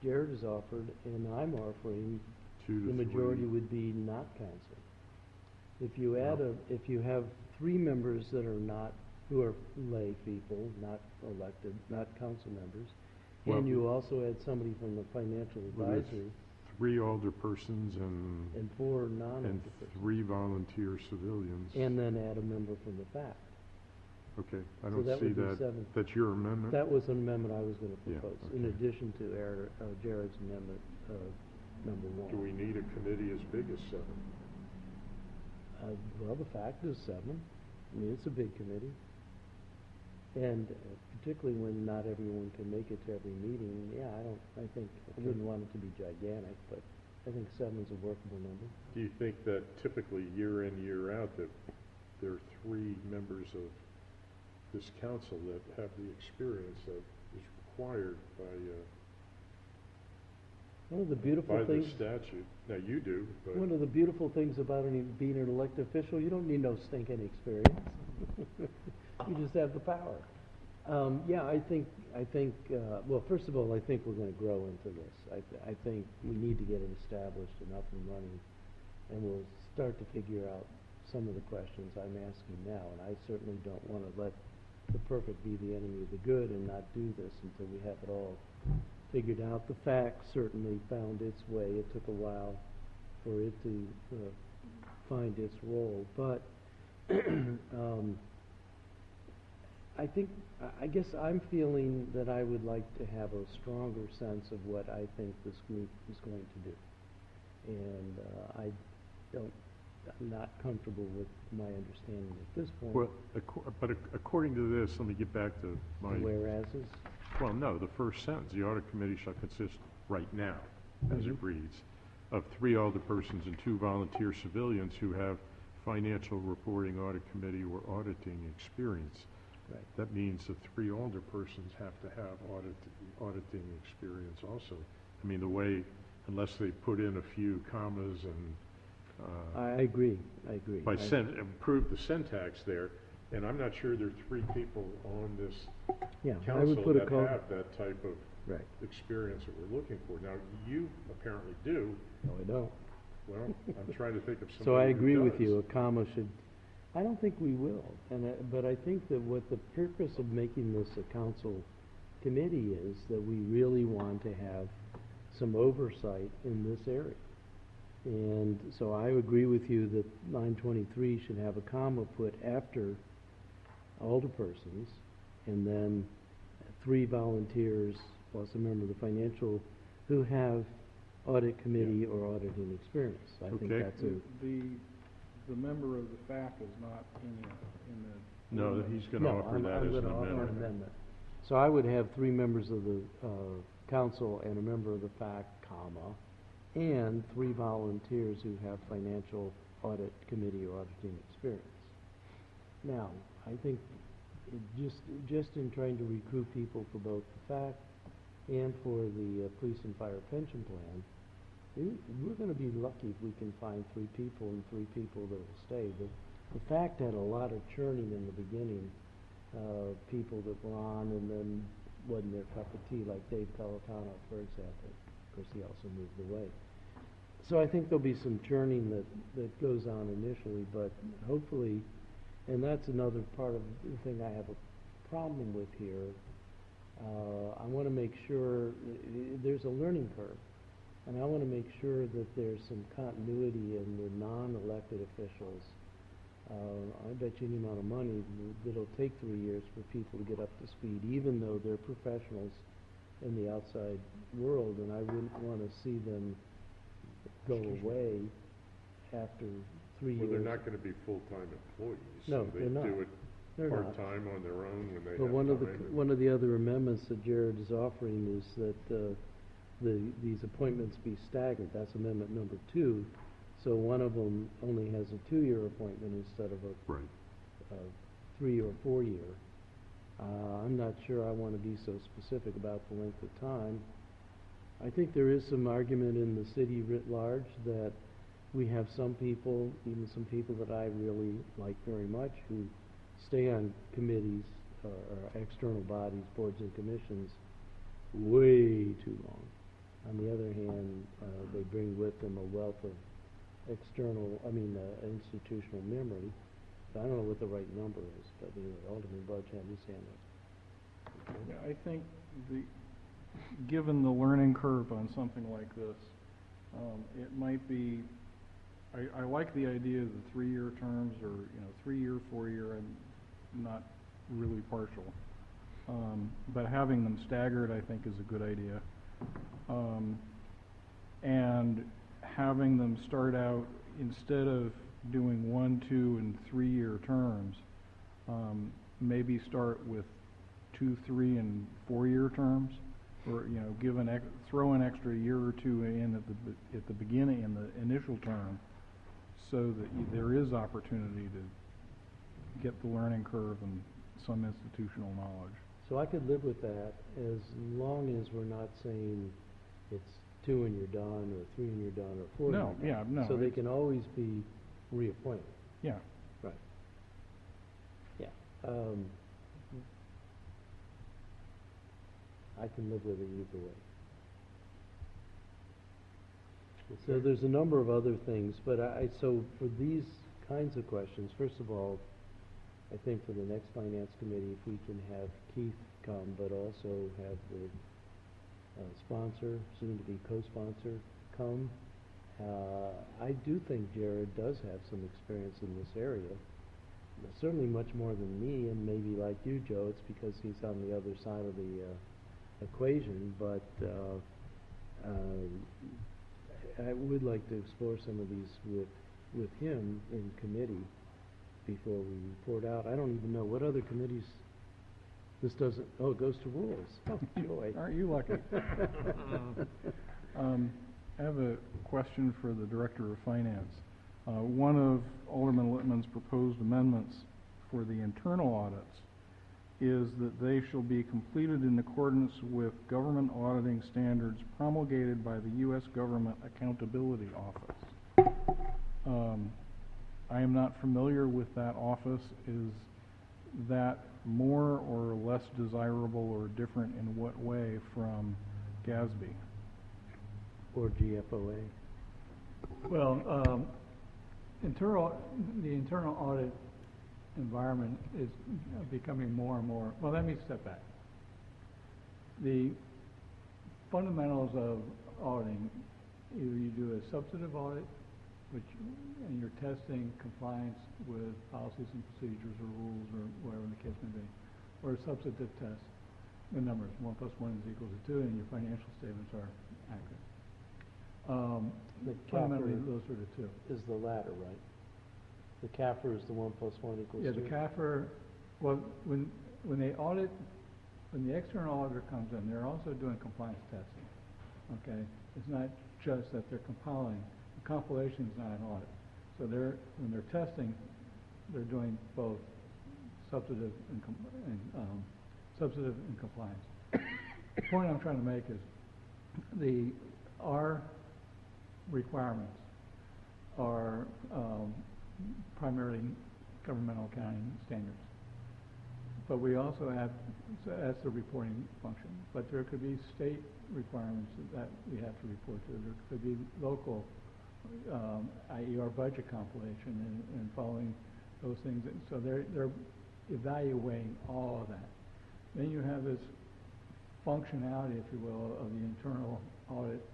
B: Jared has offered and I'm offering,
A: 2 to
B: the majority
A: 3.
B: would be not council. If you add if you have 3 members that are not, who are lay people, not elected, not council members,
A: Well,
B: and you also add somebody from the financial
A: Well, there's
B: advisory,
A: 3 alderpersons and
B: 4 non-elected persons,
A: 3 volunteer civilians.
B: and then add a member from the fact.
A: Okay, I
B: So
A: don't
B: that
A: see
B: would be
A: that.
B: 7.
A: That's your amendment?
B: That was an amendment I was gonna
A: Yeah,
B: propose, in
A: okay.
B: addition to Jared's amendment, number 1.
A: Do we need a committee as big as 7?
B: Well, the fact is 7. I mean, it's a big committee. And particularly when not everyone can make it to every meeting, yeah, I think, I wouldn't want it to be gigantic, but I think 7 is a workable number.
A: Do you think that typically year in, year out, that there are 3 members of this council that have the experience that is required by
B: One of the beautiful
A: the
B: things,
A: statute? Now, you do, but...
B: one of the beautiful things about being an elected official, you don't need no stinking experience. You just have the power. Yeah, I think, well, first of all, I think we're gonna grow into this. I think we need to get it established and up and running, and we'll start to figure out some of the questions I'm asking now, and I certainly don't wanna let the perfect be the enemy of the good and not do this until we have it all figured out. The facts certainly found its way. It took a while for it to find its role, but I guess I'm feeling that I would like to have a stronger sense of what I think this group is going to do. And I'm not comfortable with my understanding at this point.
A: Well, but according to this, let me get back to my...
B: Whereases?
A: Well, no, the first sentence, the audit committee shall consist right now, as it reads, of 3 alderpersons and 2 volunteer civilians who have financial reporting, audit committee, or auditing experience.
B: Right.
A: That means the 3 alderpersons have to have auditing experience also. I mean, the way, unless they put in a few commas and...
B: I agree.
A: improve the syntax there, and I'm not sure there are 3 people on this
B: Yeah, I
A: council
B: would put a
A: that
B: call.
A: have that type of
B: Right.
A: experience that we're looking for. Now, you apparently do.
B: No, I don't.
A: Well, I'm trying to think of somebody
B: So I
A: who
B: agree with
A: does.
B: you, a comma should, I don't think we will, but I think that what the purpose of making this a council committee is that we really want to have some oversight in this area. And so I agree with you that 923 should have a comma put after alderpersons, and then 3 volunteers plus a member of the financial who have audit committee or auditing experience. I think
A: Okay.
B: that's a...
E: The member of the FAC is not in the...
A: No, he's going to
B: No,
A: offer
B: I'm
A: that as
B: gonna
A: an
B: offer an
A: amendment.
B: amendment. So I would have 3 members of the council and a member of the FAC, comma, and 3 volunteers who have financial audit committee or auditing experience. Now, I think just in trying to recruit people for both the FAC and for the police and fire pension plan, we're going to be lucky if we can find 3 people and 3 people that will stay. The FAC had a lot of churning in the beginning, people that were on and then wasn't their cup of tea, like Dave Pellicano, for example. Of course, he also moved away. So I think there'll be some churning that goes on initially, but hopefully, and that's another part of the thing I have a problem with here. I want to make sure there's a learning curve, and I want to make sure that there's some continuity in the non-elected officials. I bet you any amount of money it'll take 3 years for people to get up to speed, even though they're professionals in the outside world, and I wouldn't want to see them go away after 3 years.
A: Well, they're not going to be full-time employees.
B: No,
A: so
B: they're not.
A: They do it
B: They're not.
A: part-time on their own when they
B: But
A: have
B: one of the other amendments that Jared is offering is that these appointments be staggered. That's amendment number 2. So one of them only has a 2-year appointment instead of
A: Right.
B: a 3 or 4 year. I'm not sure I want to be so specific about the length of time. I think there is some argument in the city writ large that we have some people, even some people that I really like very much, who stay on committees or external bodies, boards and commissions, way too long. On the other hand, they bring with them a wealth of institutional memory. I don't know what the right number is, but anyway, Alderman Budge had his hand up.
E: Yeah, I think given the learning curve on something like this, it might be, I like the idea of the 3-year terms or, 3-year, 4-year. I'm not really partial. But having them staggered, I think, is a good idea. And having them start out, instead of doing 1, 2, and 3-year terms, maybe start with 2, 3, and 4-year terms, or throw an extra year or two in at the beginning, in the initial term, so that there is opportunity to get the learning curve and some institutional knowledge.
B: So I could live with that as long as we're not saying it's 2 and you're done, or 3 and you're done, or 4
E: No,
B: and you're done.
E: yeah, no,
B: So they
E: it's-
B: can always be reappointed.
E: Yeah.
B: Right. Yeah. I can live with it either way. So there's a number of other things, but so for these kinds of questions, first of all, I think for the next finance committee, if we can have Keith come, but also have the sponsor, soon to be co-sponsor, come. I do think Jared does have some experience in this area, certainly much more than me, and maybe like you, Joe, it's because he's on the other side of the equation, but I would like to explore some of these with him in committee before we report out. I don't even know what other committees this doesn't, oh, it goes to rules. Oh, joy.
E: Aren't you lucky? I have a question for the Director of Finance. One of Alderman Littman's proposed amendments for the internal audits is that they shall be completed in accordance with government auditing standards promulgated by the U.S. Government Accountability Office. I am not familiar with that office. Is that more or less desirable or different in what way from GASB?
B: Or GFOA.
J: Well, the internal audit environment is becoming more and more, well, let me step back. The fundamentals of auditing, either you do a substantive audit, and you're testing compliance with policies and procedures or rules or whatever the case may be, or a substantive test, the numbers, 1 + 1 is equal to 2, and your financial statements are accurate. Fundamentally, those are the two.
B: Is the latter, right? The CAFR is the 1 + 1 = 2?
J: Yeah, the CAFR, well, when they audit, when the external auditor comes in, they're also doing compliance testing, okay? It's not just that they're compiling. The compilation is not an audit. So when they're testing, they're doing both substantive and compliance. The point I'm trying to make is our requirements are primarily governmental accounting standards. But we also have, so that's the reporting function, but there could be state requirements that we have to report to. There could be local, i.e. our budget compilation and following those things. So they're evaluating all of that. Then you have this functionality, if you will, of the internal audit.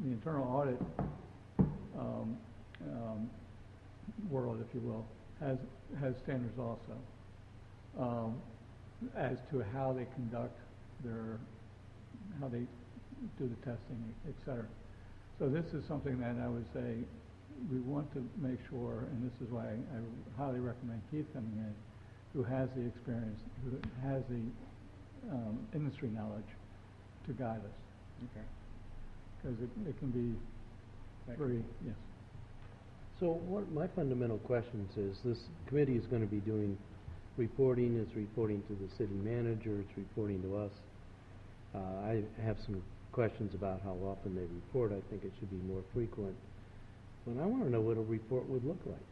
J: The internal audit world, if you will, has standards also as to how they conduct how they do the testing, et cetera. So this is something that I would say we want to make sure, and this is why I highly recommend Keith coming in, who has the experience, who has the industry knowledge to guide us.
E: Okay.
J: Because it can be very, yes.
B: So what my fundamental questions is, this committee is going to be doing reporting, it's reporting to the city manager, it's reporting to us. I have some questions about how often they report. I think it should be more frequent. But I want to know what a report would look like.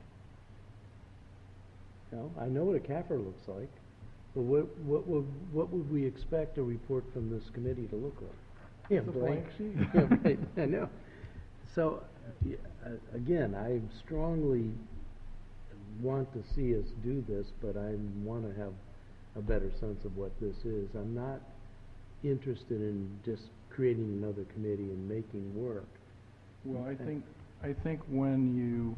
B: You know, I know what a CAFR looks like, but what would we expect a report from this committee to look like? Yeah,
J: It's a
B: blank.
J: blank sheet.
B: Yeah, right, I know. So, again, I strongly want to see us do this, but I want to have a better sense of what this is. I'm not interested in just creating another committee and making work.
E: Well, I think when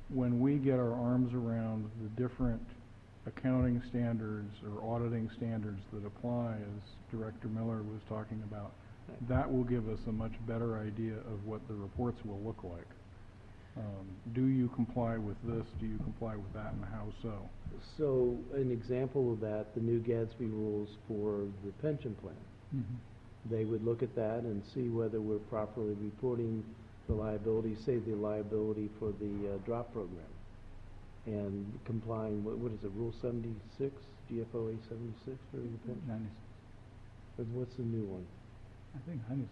E: we get our arms around the different accounting standards or auditing standards that apply, as Director Miller was talking about, that will give us a much better idea of what the reports will look like. Do you comply with this? Do you comply with that, and how so?
B: So, an example of that, the new Gadsby rules for the pension plan. They would look at that and see whether we're properly reporting the liability, say the liability for the drop program, and complying, what is it, Rule 76, GFOA 76 for the pension?
J: 96.
B: But what's the new one?
J: I think 96.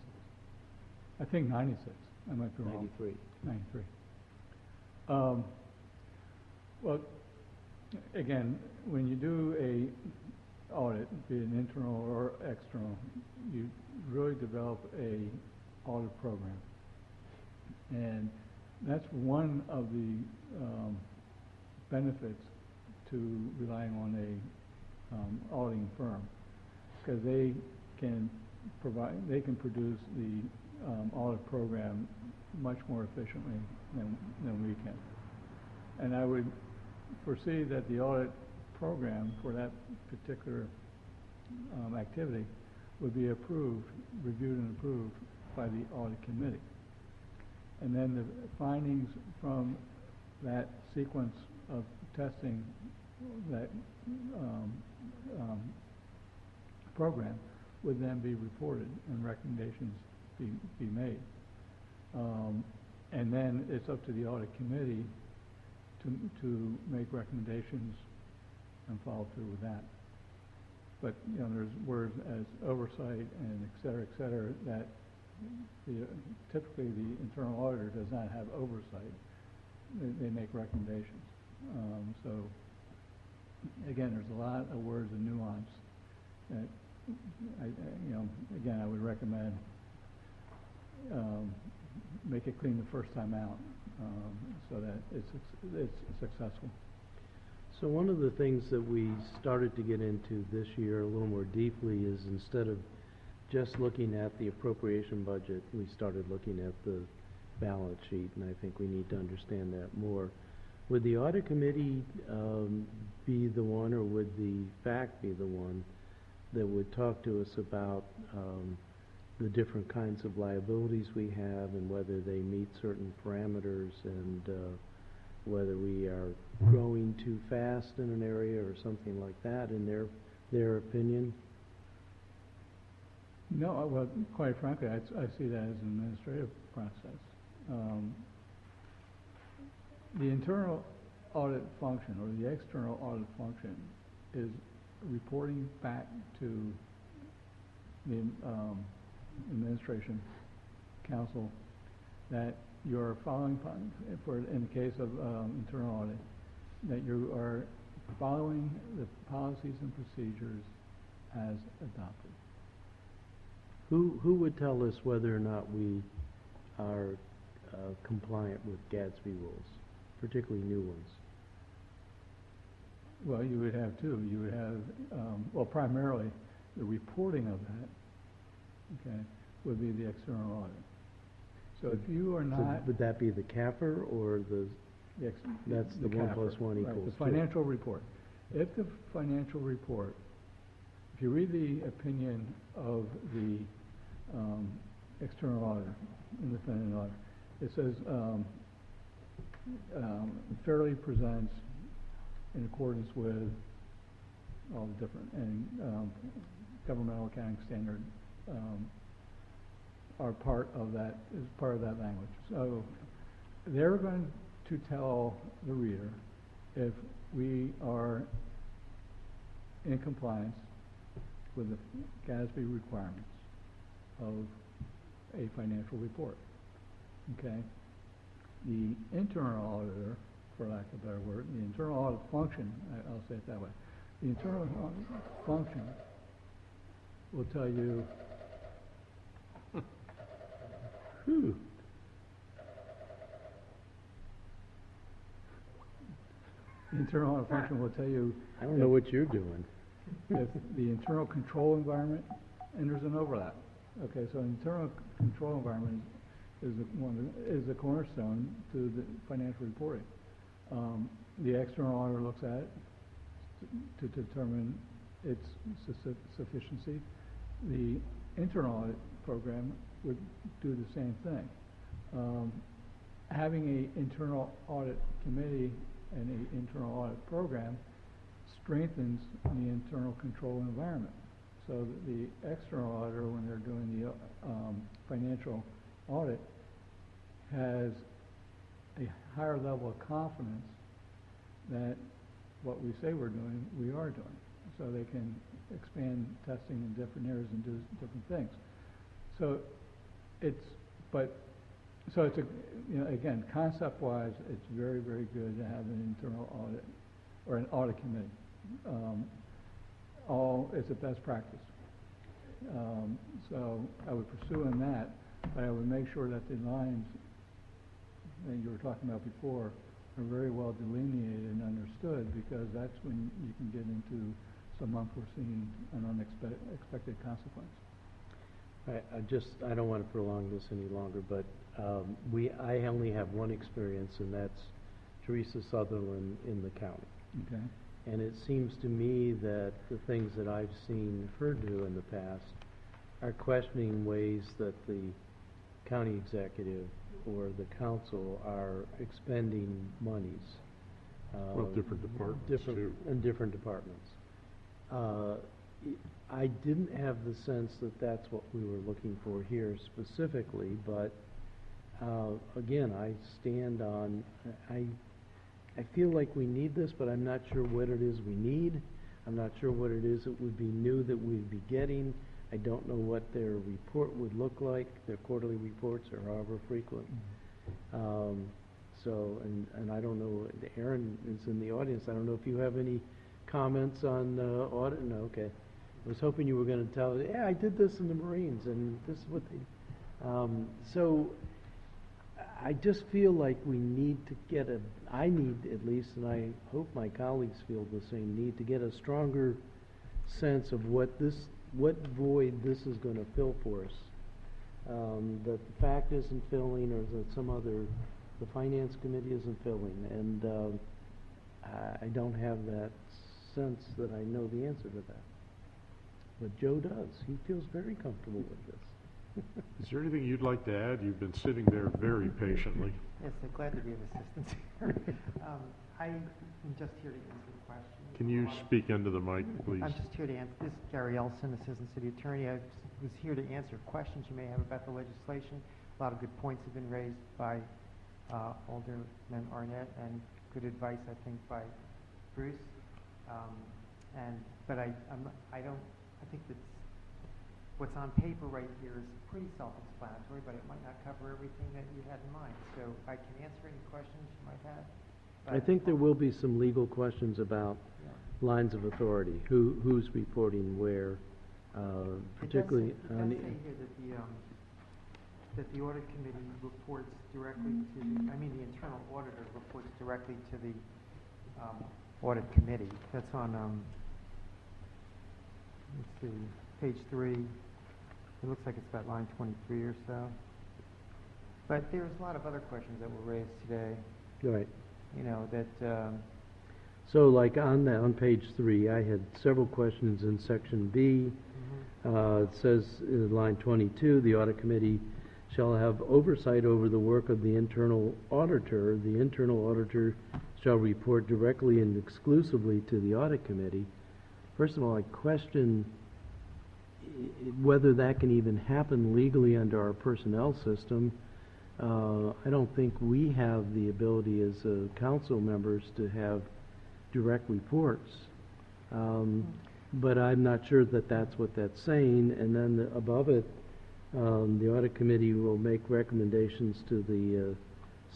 J: I think 96. I might be wrong.
B: 93.
J: 93. Well, again, when you do a audit, be it an internal or external, you really develop a audit program. And that's one of the benefits to relying on a auditing firm, because they can produce the audit program much more efficiently than we can. And I would foresee that the audit program for that particular activity would be reviewed and approved by the audit committee. And then the findings from that sequence of testing that program would then be reported and recommendations be made. And then it's up to the audit committee to make recommendations and follow through with that. But, you know, there's words as oversight and et cetera, that typically the internal auditor does not have oversight. They make recommendations. So, again, there's a lot of words and nuance that, again, I would recommend make it clean the first time out, so that it's successful.
B: So one of the things that we started to get into this year a little more deeply is, instead of just looking at the appropriation budget, we started looking at the balance sheet, and I think we need to understand that more. Would the audit committee be the one, or would the FAC be the one that would talk to us about the different kinds of liabilities we have, and whether they meet certain parameters, and whether we are growing too fast in an area or something like that, in their opinion?
J: No, well, quite frankly, I see that as an administrative process. The internal audit function, or the external audit function, is reporting back to the administration council that you're following, in the case of internal audit, that you are following the policies and procedures as adopted.
B: Who would tell us whether or not we are compliant with Gadsby rules, particularly new ones?
J: Well, you would have two. You would have, primarily the reporting of that, okay, would be the external audit. So if you are not...
B: So would that be the CAFR, or that's the 1 + 1 =
J: right,
B: 2?
J: the financial report. If the financial report, if you read the opinion of the external auditor, independent auditor, it says fairly presents in accordance with all the different and governmental accounting standard are part of that, is part of that language. So they're going to tell the reader if we are in compliance with the Gadsby requirements of a financial report. Okay? The internal auditor, for lack of a better word, the internal audit function, I'll say it that way, the internal audit function will tell you the internal audit function will tell you
B: I don't know what you're doing.
J: if the internal control environment, and there's an overlap. Okay, so internal control environment is the cornerstone to the financial reporting. The external auditor looks at it, to determine its sufficiency. The internal audit program would do the same thing. Having an internal audit committee and an internal audit program strengthens the internal control environment. So that the external auditor, when they're doing the financial audit, has a higher level of confidence that what we say we're doing, we are doing. So they can expand testing in different areas and do different things. So it's a, again, concept-wise, it's very, very good to have an internal audit or an audit committee. It's a best practice. So I would pursue in that, but I would make sure that the lines that you were talking about before are very well delineated and understood, because that's when you can get into some unforeseen and unexpected consequence.
B: I don't want to prolong this any longer, but I only have one experience, and that's Teresa Sutherland in the county.
J: Okay.
B: And it seems to me that the things that I've seen her do in the past are questioning ways that the county executive or the council are expending monies.
A: Well, different departments, too.
B: In different departments. I didn't have the sense that that's what we were looking for here specifically, but again, I stand on, I feel like we need this, but I'm not sure what it is we need. I'm not sure what it is that would be new that we'd be getting. I don't know what their report would look like, their quarterly reports, or however frequent. And I don't know, Aaron is in the audience. I don't know if you have any comments on audit? No, okay. I was hoping you were going to tell, yeah, I did this in the Marines, and this is what they... So I just feel like we need to get I need at least, and I hope my colleagues feel the same, need to get a stronger sense of what void this is going to fill for us. That the fact isn't filling, or that the finance committee isn't filling, and I don't have that sense that I know the answer to that. But Joe does. He feels very comfortable with this.
A: Is there anything you'd like to add? You've been sitting there very patiently.
K: Yes, I'm glad to be of assistance here. I'm just here to answer the question.
A: Can you speak into the mic, please?
K: I'm just here to answer. This is Gary Ellison, Assistant City Attorney. I was here to answer questions you may have about the legislation. A lot of good points have been raised by Alderman Arnett, and good advice, I think, by Bruce. But I think that what's on paper right here is pretty self-explanatory, but it might not cover everything that you had in mind. So I can answer any questions you might have.
B: I think there will be some legal questions about lines of authority, who's reporting where, particularly
K: It does say here that the audit committee reports directly to the internal auditor reports directly to the audit committee. That's on, let's see, page 3. It looks like it's about line 23 or so. But there's a lot of other questions that were raised today.
B: right.
K: So
B: like on page 3, I had several questions in section B. It says in line 22, the audit committee shall have oversight over the work of the internal auditor. The internal auditor shall report directly and exclusively to the audit committee. First of all, I question whether that can even happen legally under our personnel system. I don't think we have the ability as council members to have direct reports. But I'm not sure that that's what that's saying. And then above it, the audit committee will make recommendations to the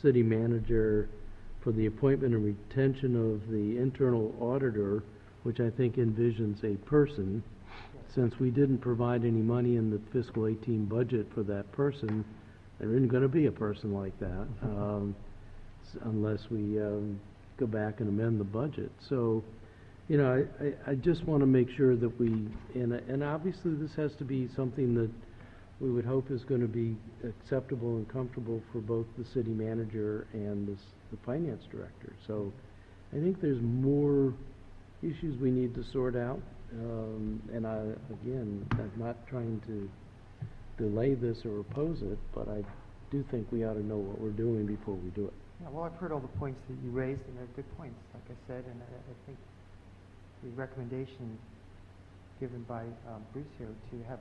B: city manager for the appointment and retention of the internal auditor, which I think envisions a person. Since we didn't provide any money in the fiscal 18 budget for that person, there isn't going to be a person like that unless we go back and amend the budget. So, I just want to make sure that we, and obviously this has to be something that we would hope is going to be acceptable and comfortable for both the city manager and the finance director. So I think there's more issues we need to sort out. And again, I'm not trying to delay this or oppose it, but I do think we ought to know what we're doing before we do it.
K: Yeah, well, I've heard all the points that you raised, and they're good points, like I said, and I think the recommendation given by Bruce here to have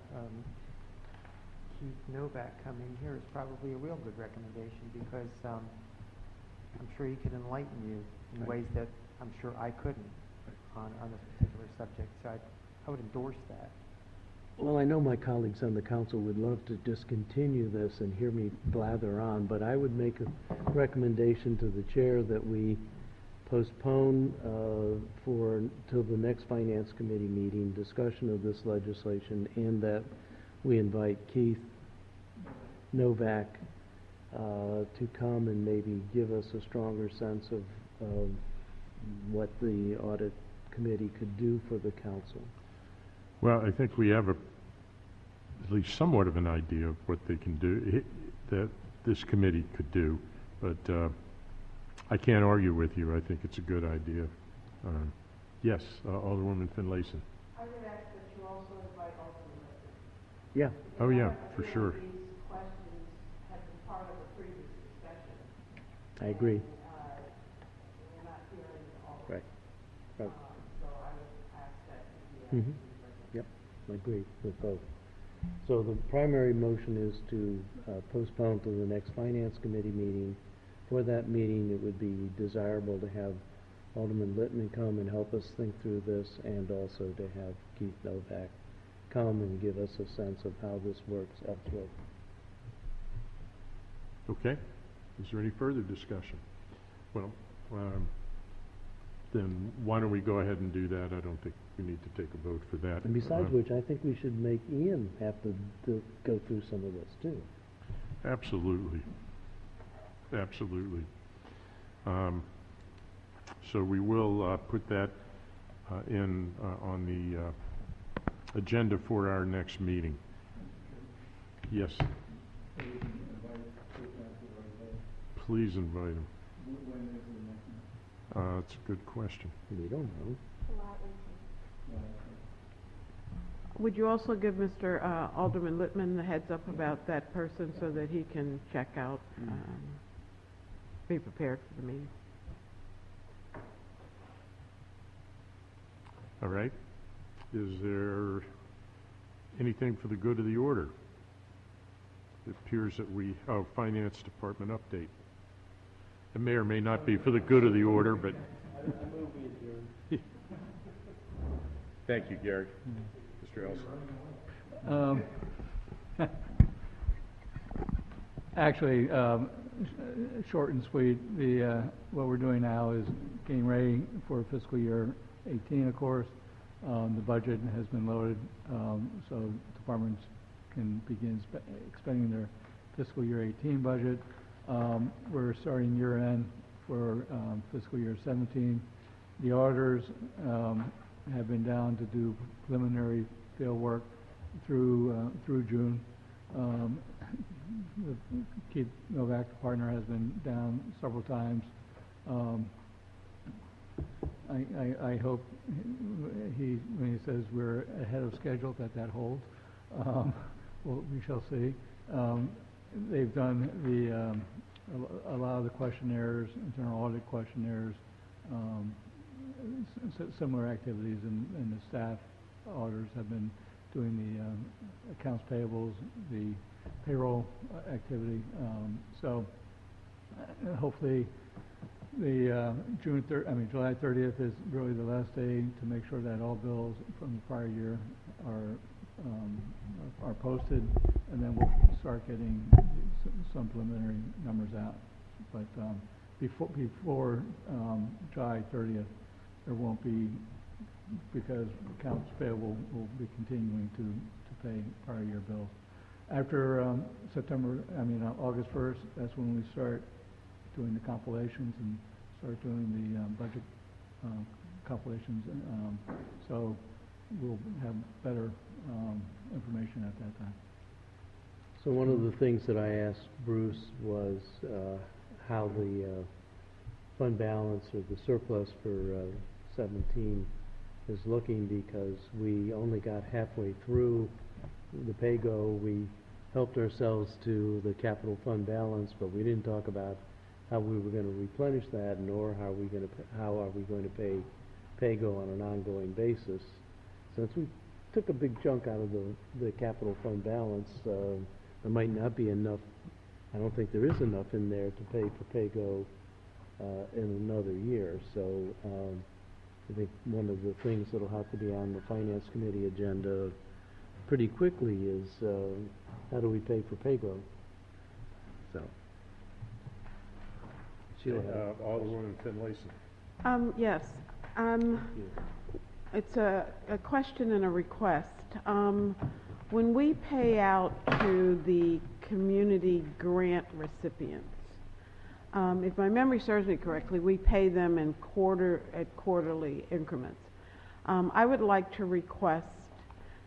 K: Keith Novak come in here is probably a real good recommendation, because I'm sure he can enlighten you in ways that I'm sure I couldn't on this particular subject, so I would endorse that.
B: Well, I know my colleagues on the council would love to just continue this and hear me blather on, but I would make a recommendation to the chair that we postpone till the next finance committee meeting, discussion of this legislation, and that we invite Keith Novak to come and maybe give us a stronger sense of what the audit committee could do for the council.
A: Well, I think we have at least somewhat of an idea of what they can do, that this committee could do, but I can't argue with you. I think it's a good idea. Yes, Alderwoman Finlayson.
G: I would ask that you also invite Alderman.
B: Yeah.
A: Oh, yeah, for sure.
G: These questions have been part of a previous discussion.
B: I agree.
G: We're not hearing all of
B: Right.
G: it.
B: Right.
G: So I would ask that you
B: Mhm. Yep, I agree with both. So the primary motion is to postpone to the next finance committee meeting. For that meeting, it would be desirable to have Alderman Littman come and help us think through this, and also to have Keith Novak come and give us a sense of how this works elsewhere.
A: Okay. Is there any further discussion? Well, then why don't we go ahead and do that? I don't think we need to take a vote for that.
B: And besides which, I think we should make Ian have to go through some of this too.
A: Absolutely. Absolutely. So we will put that in on the agenda for our next meeting. Yes. Please invite him. That's a good question.
B: We don't know.
G: Would you also give Mr. Alderman Littman the heads up about that person so that he can check out, be prepared for the meeting?
A: All right. Is there anything for the good of the order? It appears that Finance Department update. It may or may not be for the good of the order, but... Thank you, Gary. Mr. Elson.
J: Actually, short and sweet, what we're doing now is getting ready for fiscal year 18, of course. The budget has been loaded, so departments can begin expending their fiscal year 18 budget. We're starting year end for fiscal year 17. The auditors have been down to do preliminary field work through June. Keith Novak, the partner, has been down several times. I hope when he says we're ahead of schedule, that holds. Well, we shall see. They've done a lot of the questionnaires, internal audit questionnaires, similar activities, and the staff auditors have been doing the accounts payables, the payroll activity. So hopefully the July 30th is really the last day to make sure that all bills from the prior year are posted, and then we'll start getting some preliminary numbers out. But before July 30th, there won't be, because accounts payable will be continuing to pay prior year bills. After August 1st, that's when we start doing the compilations and start doing the budget compilations. So we'll have better information at that time.
B: So one of the things that I asked Bruce was how the fund balance or the surplus for 17 is looking, because we only got halfway through the pay-go. We helped ourselves to the capital fund balance, but we didn't talk about how we were going to replenish that, nor how are we going to pay pay-go on an ongoing basis. Since we took a big chunk out of the capital fund balance, there might not be enough. I don't think there is enough in there to pay for pay-go in another year. So I think one of the things that'll have to be on the Finance Committee agenda pretty quickly is how do we pay for pay-go? So. Sheila.
A: Alderwoman Finlayson.
G: Yes. It's a question and a request. When we pay out to the community grant recipients, if my memory serves me correctly, we pay them in quarterly increments. I would like to request,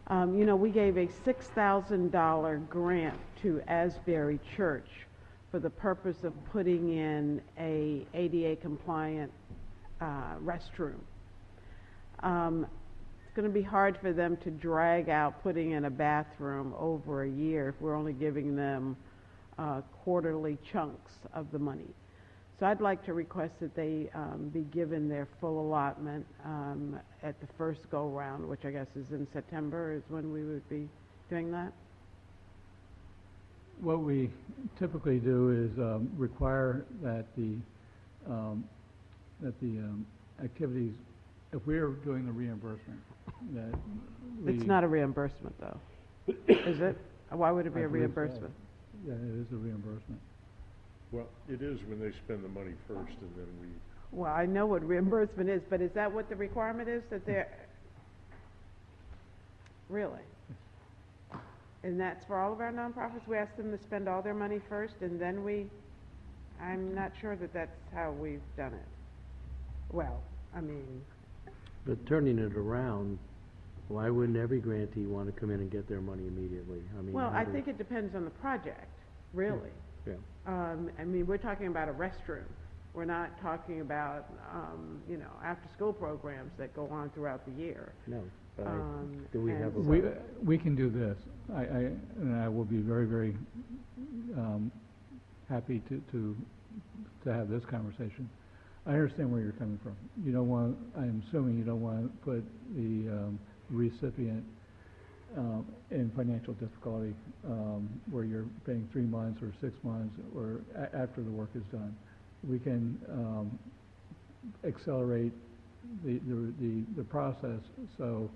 G: we gave a $6,000 grant to Asbury Church for the purpose of putting in a ADA compliant restroom. It's going to be hard for them to drag out putting in a bathroom over a year if we're only giving them quarterly chunks of the money. So I'd like to request that they be given their full allotment at the first go-round, which I guess is in September, is when we would be doing that.
J: What we typically do is require that the activities, if we're doing the reimbursement, that we...
G: It's not a reimbursement, though. Is it? Why would it be
J: I
G: a
J: believe so.
G: reimbursement?
J: Yeah, it is a reimbursement.
A: Well, it is when they spend the money first, and then we...
G: Well, I know what reimbursement is, but is that what the requirement is, that they're... Really? And that's for all of our nonprofits? We ask them to spend all their money first, and then we... I'm not sure that that's how we've done it. Well, I mean...
B: But turning it around, why wouldn't every grantee want to come in and get their money immediately? I mean,
G: Well, I think it depends on the project, really.
B: Yeah.
G: I mean, we're talking about a restroom. We're not talking about, after-school programs that go on throughout the year.
B: No, but do we have
G: and
B: a...
J: We can do this. And I will be very, very happy to have this conversation. I understand where you're coming from. You don't want, I'm assuming you don't want to put the recipient in financial difficulty where you're paying 3 months or 6 months or after the work is done. We can accelerate the process so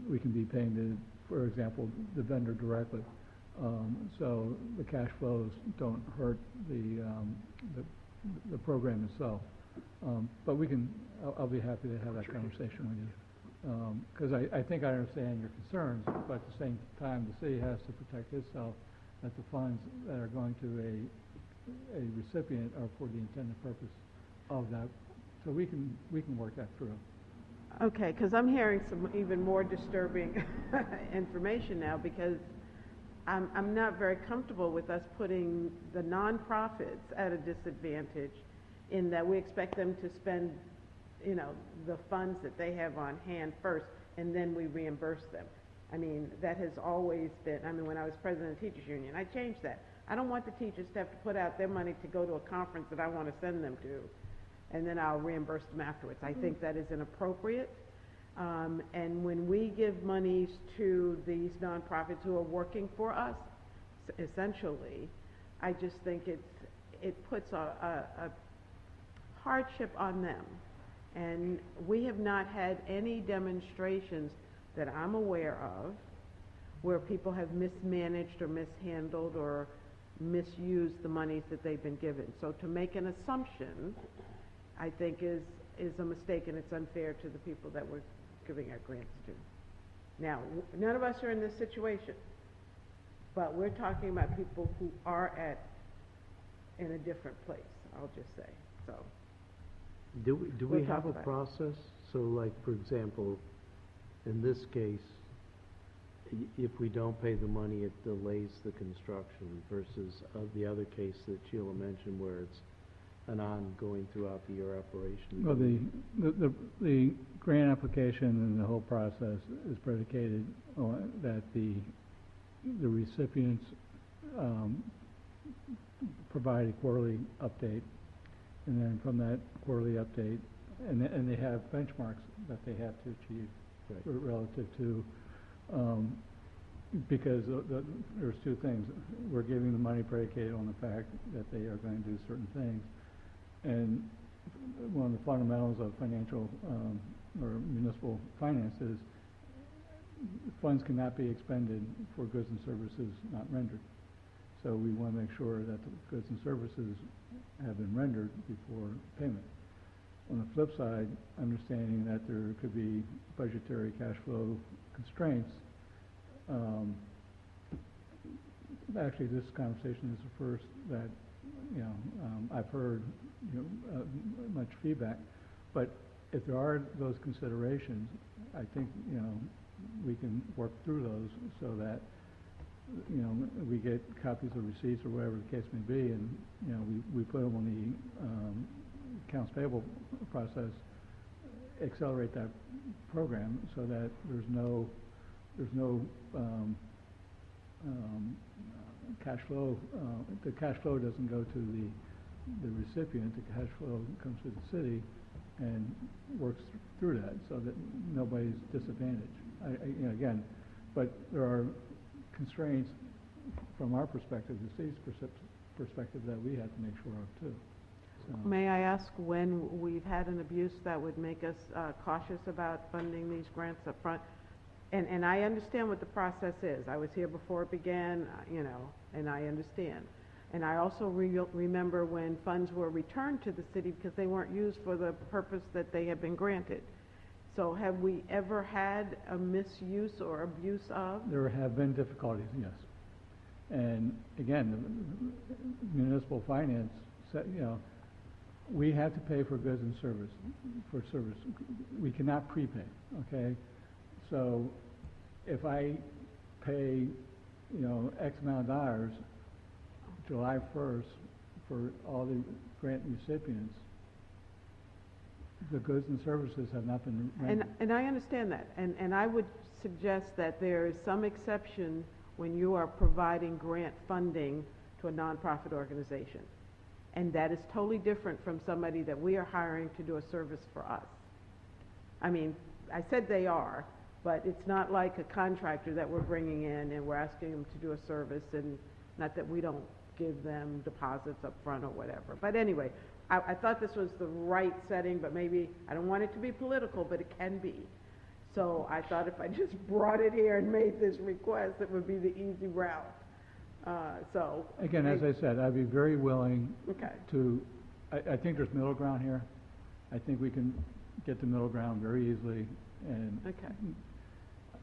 J: we can be paying for example, the vendor directly. So the cash flows don't hurt the program itself. But I'll be happy to have that conversation with you. Because I think I understand your concerns, but at the same time, the city has to protect itself that the funds that are going to a recipient are for the intended purpose of that. So we can work that through.
G: Okay, because I'm hearing some even more disturbing information now, because I'm not very comfortable with us putting the nonprofits at a disadvantage in that we expect them to spend, the funds that they have on hand first, and then we reimburse them. I mean, that has always been, when I was president of the Teachers Union, I changed that. I don't want the teachers to have to put out their money to go to a conference that I want to send them to, and then I'll reimburse them afterwards. I think that is inappropriate. And when we give monies to these nonprofits who are working for us, essentially, I just think it puts a hardship on them. And we have not had any demonstrations that I'm aware of where people have mismanaged or mishandled or misused the monies that they've been given. So to make an assumption, I think is a mistake, and it's unfair to the people that we're giving our grants to. Now, none of us are in this situation, but we're talking about people who are in a different place, I'll just say, so.
B: Do we
G: We'll
B: have
G: talk
B: a
G: about it.
B: process? So like, for example, in this case, if we don't pay the money, it delays the construction versus the other case that Sheila mentioned where it's an ongoing throughout the year operation.
J: Well, the grant application and the whole process is predicated on that the recipients provide a quarterly update, and then from that quarterly update, and they have benchmarks that they have to achieve relative to, because there's two things. We're giving the money predicated on the fact that they are going to do certain things. And one of the fundamentals of financial or municipal finance is funds cannot be expended for goods and services not rendered. So we want to make sure that the goods and services have been rendered before payment. On the flip side, understanding that there could be budgetary cash flow constraints, actually this conversation is the first that I've heard much feedback, but if there are those considerations, I think we can work through those so that we get copies of receipts or whatever the case may be, and we put them on the accounts payable process, accelerate that program so that there's no cash flow. The cash flow doesn't go to the recipient. The cash flow comes to the city and works through that so that nobody's disadvantaged. Again, but there are constraints from our perspective, the city's perspective, that we have to make sure of too. So.
G: May I ask when we've had an abuse that would make us cautious about funding these grants up front? And I understand what the process is. I was here before it began, and I understand. And I also remember when funds were returned to the city because they weren't used for the purpose that they had been granted. So have we ever had a misuse or abuse of?
J: There have been difficulties, yes. And again, municipal finance, we have to pay for goods and service. We cannot prepay, okay? So if I pay, X amount of dollars July 1st for all the grant recipients, the goods and services have not been rendered.
G: And I understand that. And I would suggest that there is some exception when you are providing grant funding to a nonprofit organization. And that is totally different from somebody that we are hiring to do a service for us. I mean, I said they are, but it's not like a contractor that we're bringing in and we're asking them to do a service, and not that we don't give them deposits up front or whatever. But anyway, I thought this was the right setting, but maybe, I don't want it to be political, but it can be. So I thought if I just brought it here and made this request, it would be the easy route.
J: Again, as I said, I'd be very willing
G: Okay.
J: to, I think there's middle ground here. I think we can get the middle ground very easily, and
G: Okay.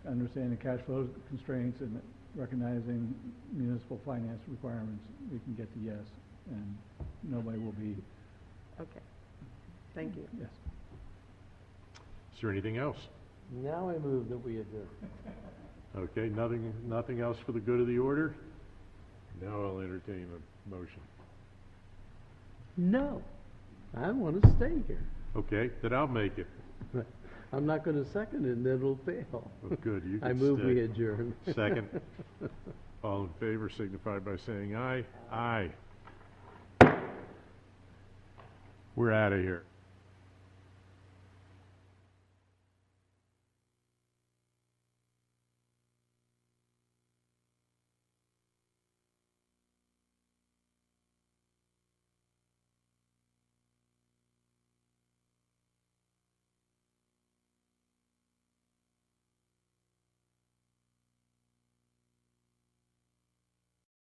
J: understanding the cash flow constraints and recognizing municipal finance requirements, we can get to yes, and nobody will be.
G: Okay. Thank you.
J: Yes.
A: Is there anything else?
B: Now I move that we adjourn.
A: Okay, nothing else for the good of the order? Now I'll entertain a motion.
B: No, I want to stay here.
A: Okay, then I'll make it.
B: I'm not going to second it, and then it'll fail.
A: Well, good, you can
B: I move
A: stay.
B: we adjourn.
A: Second. All in favor signify by saying aye. Aye. We're out of here.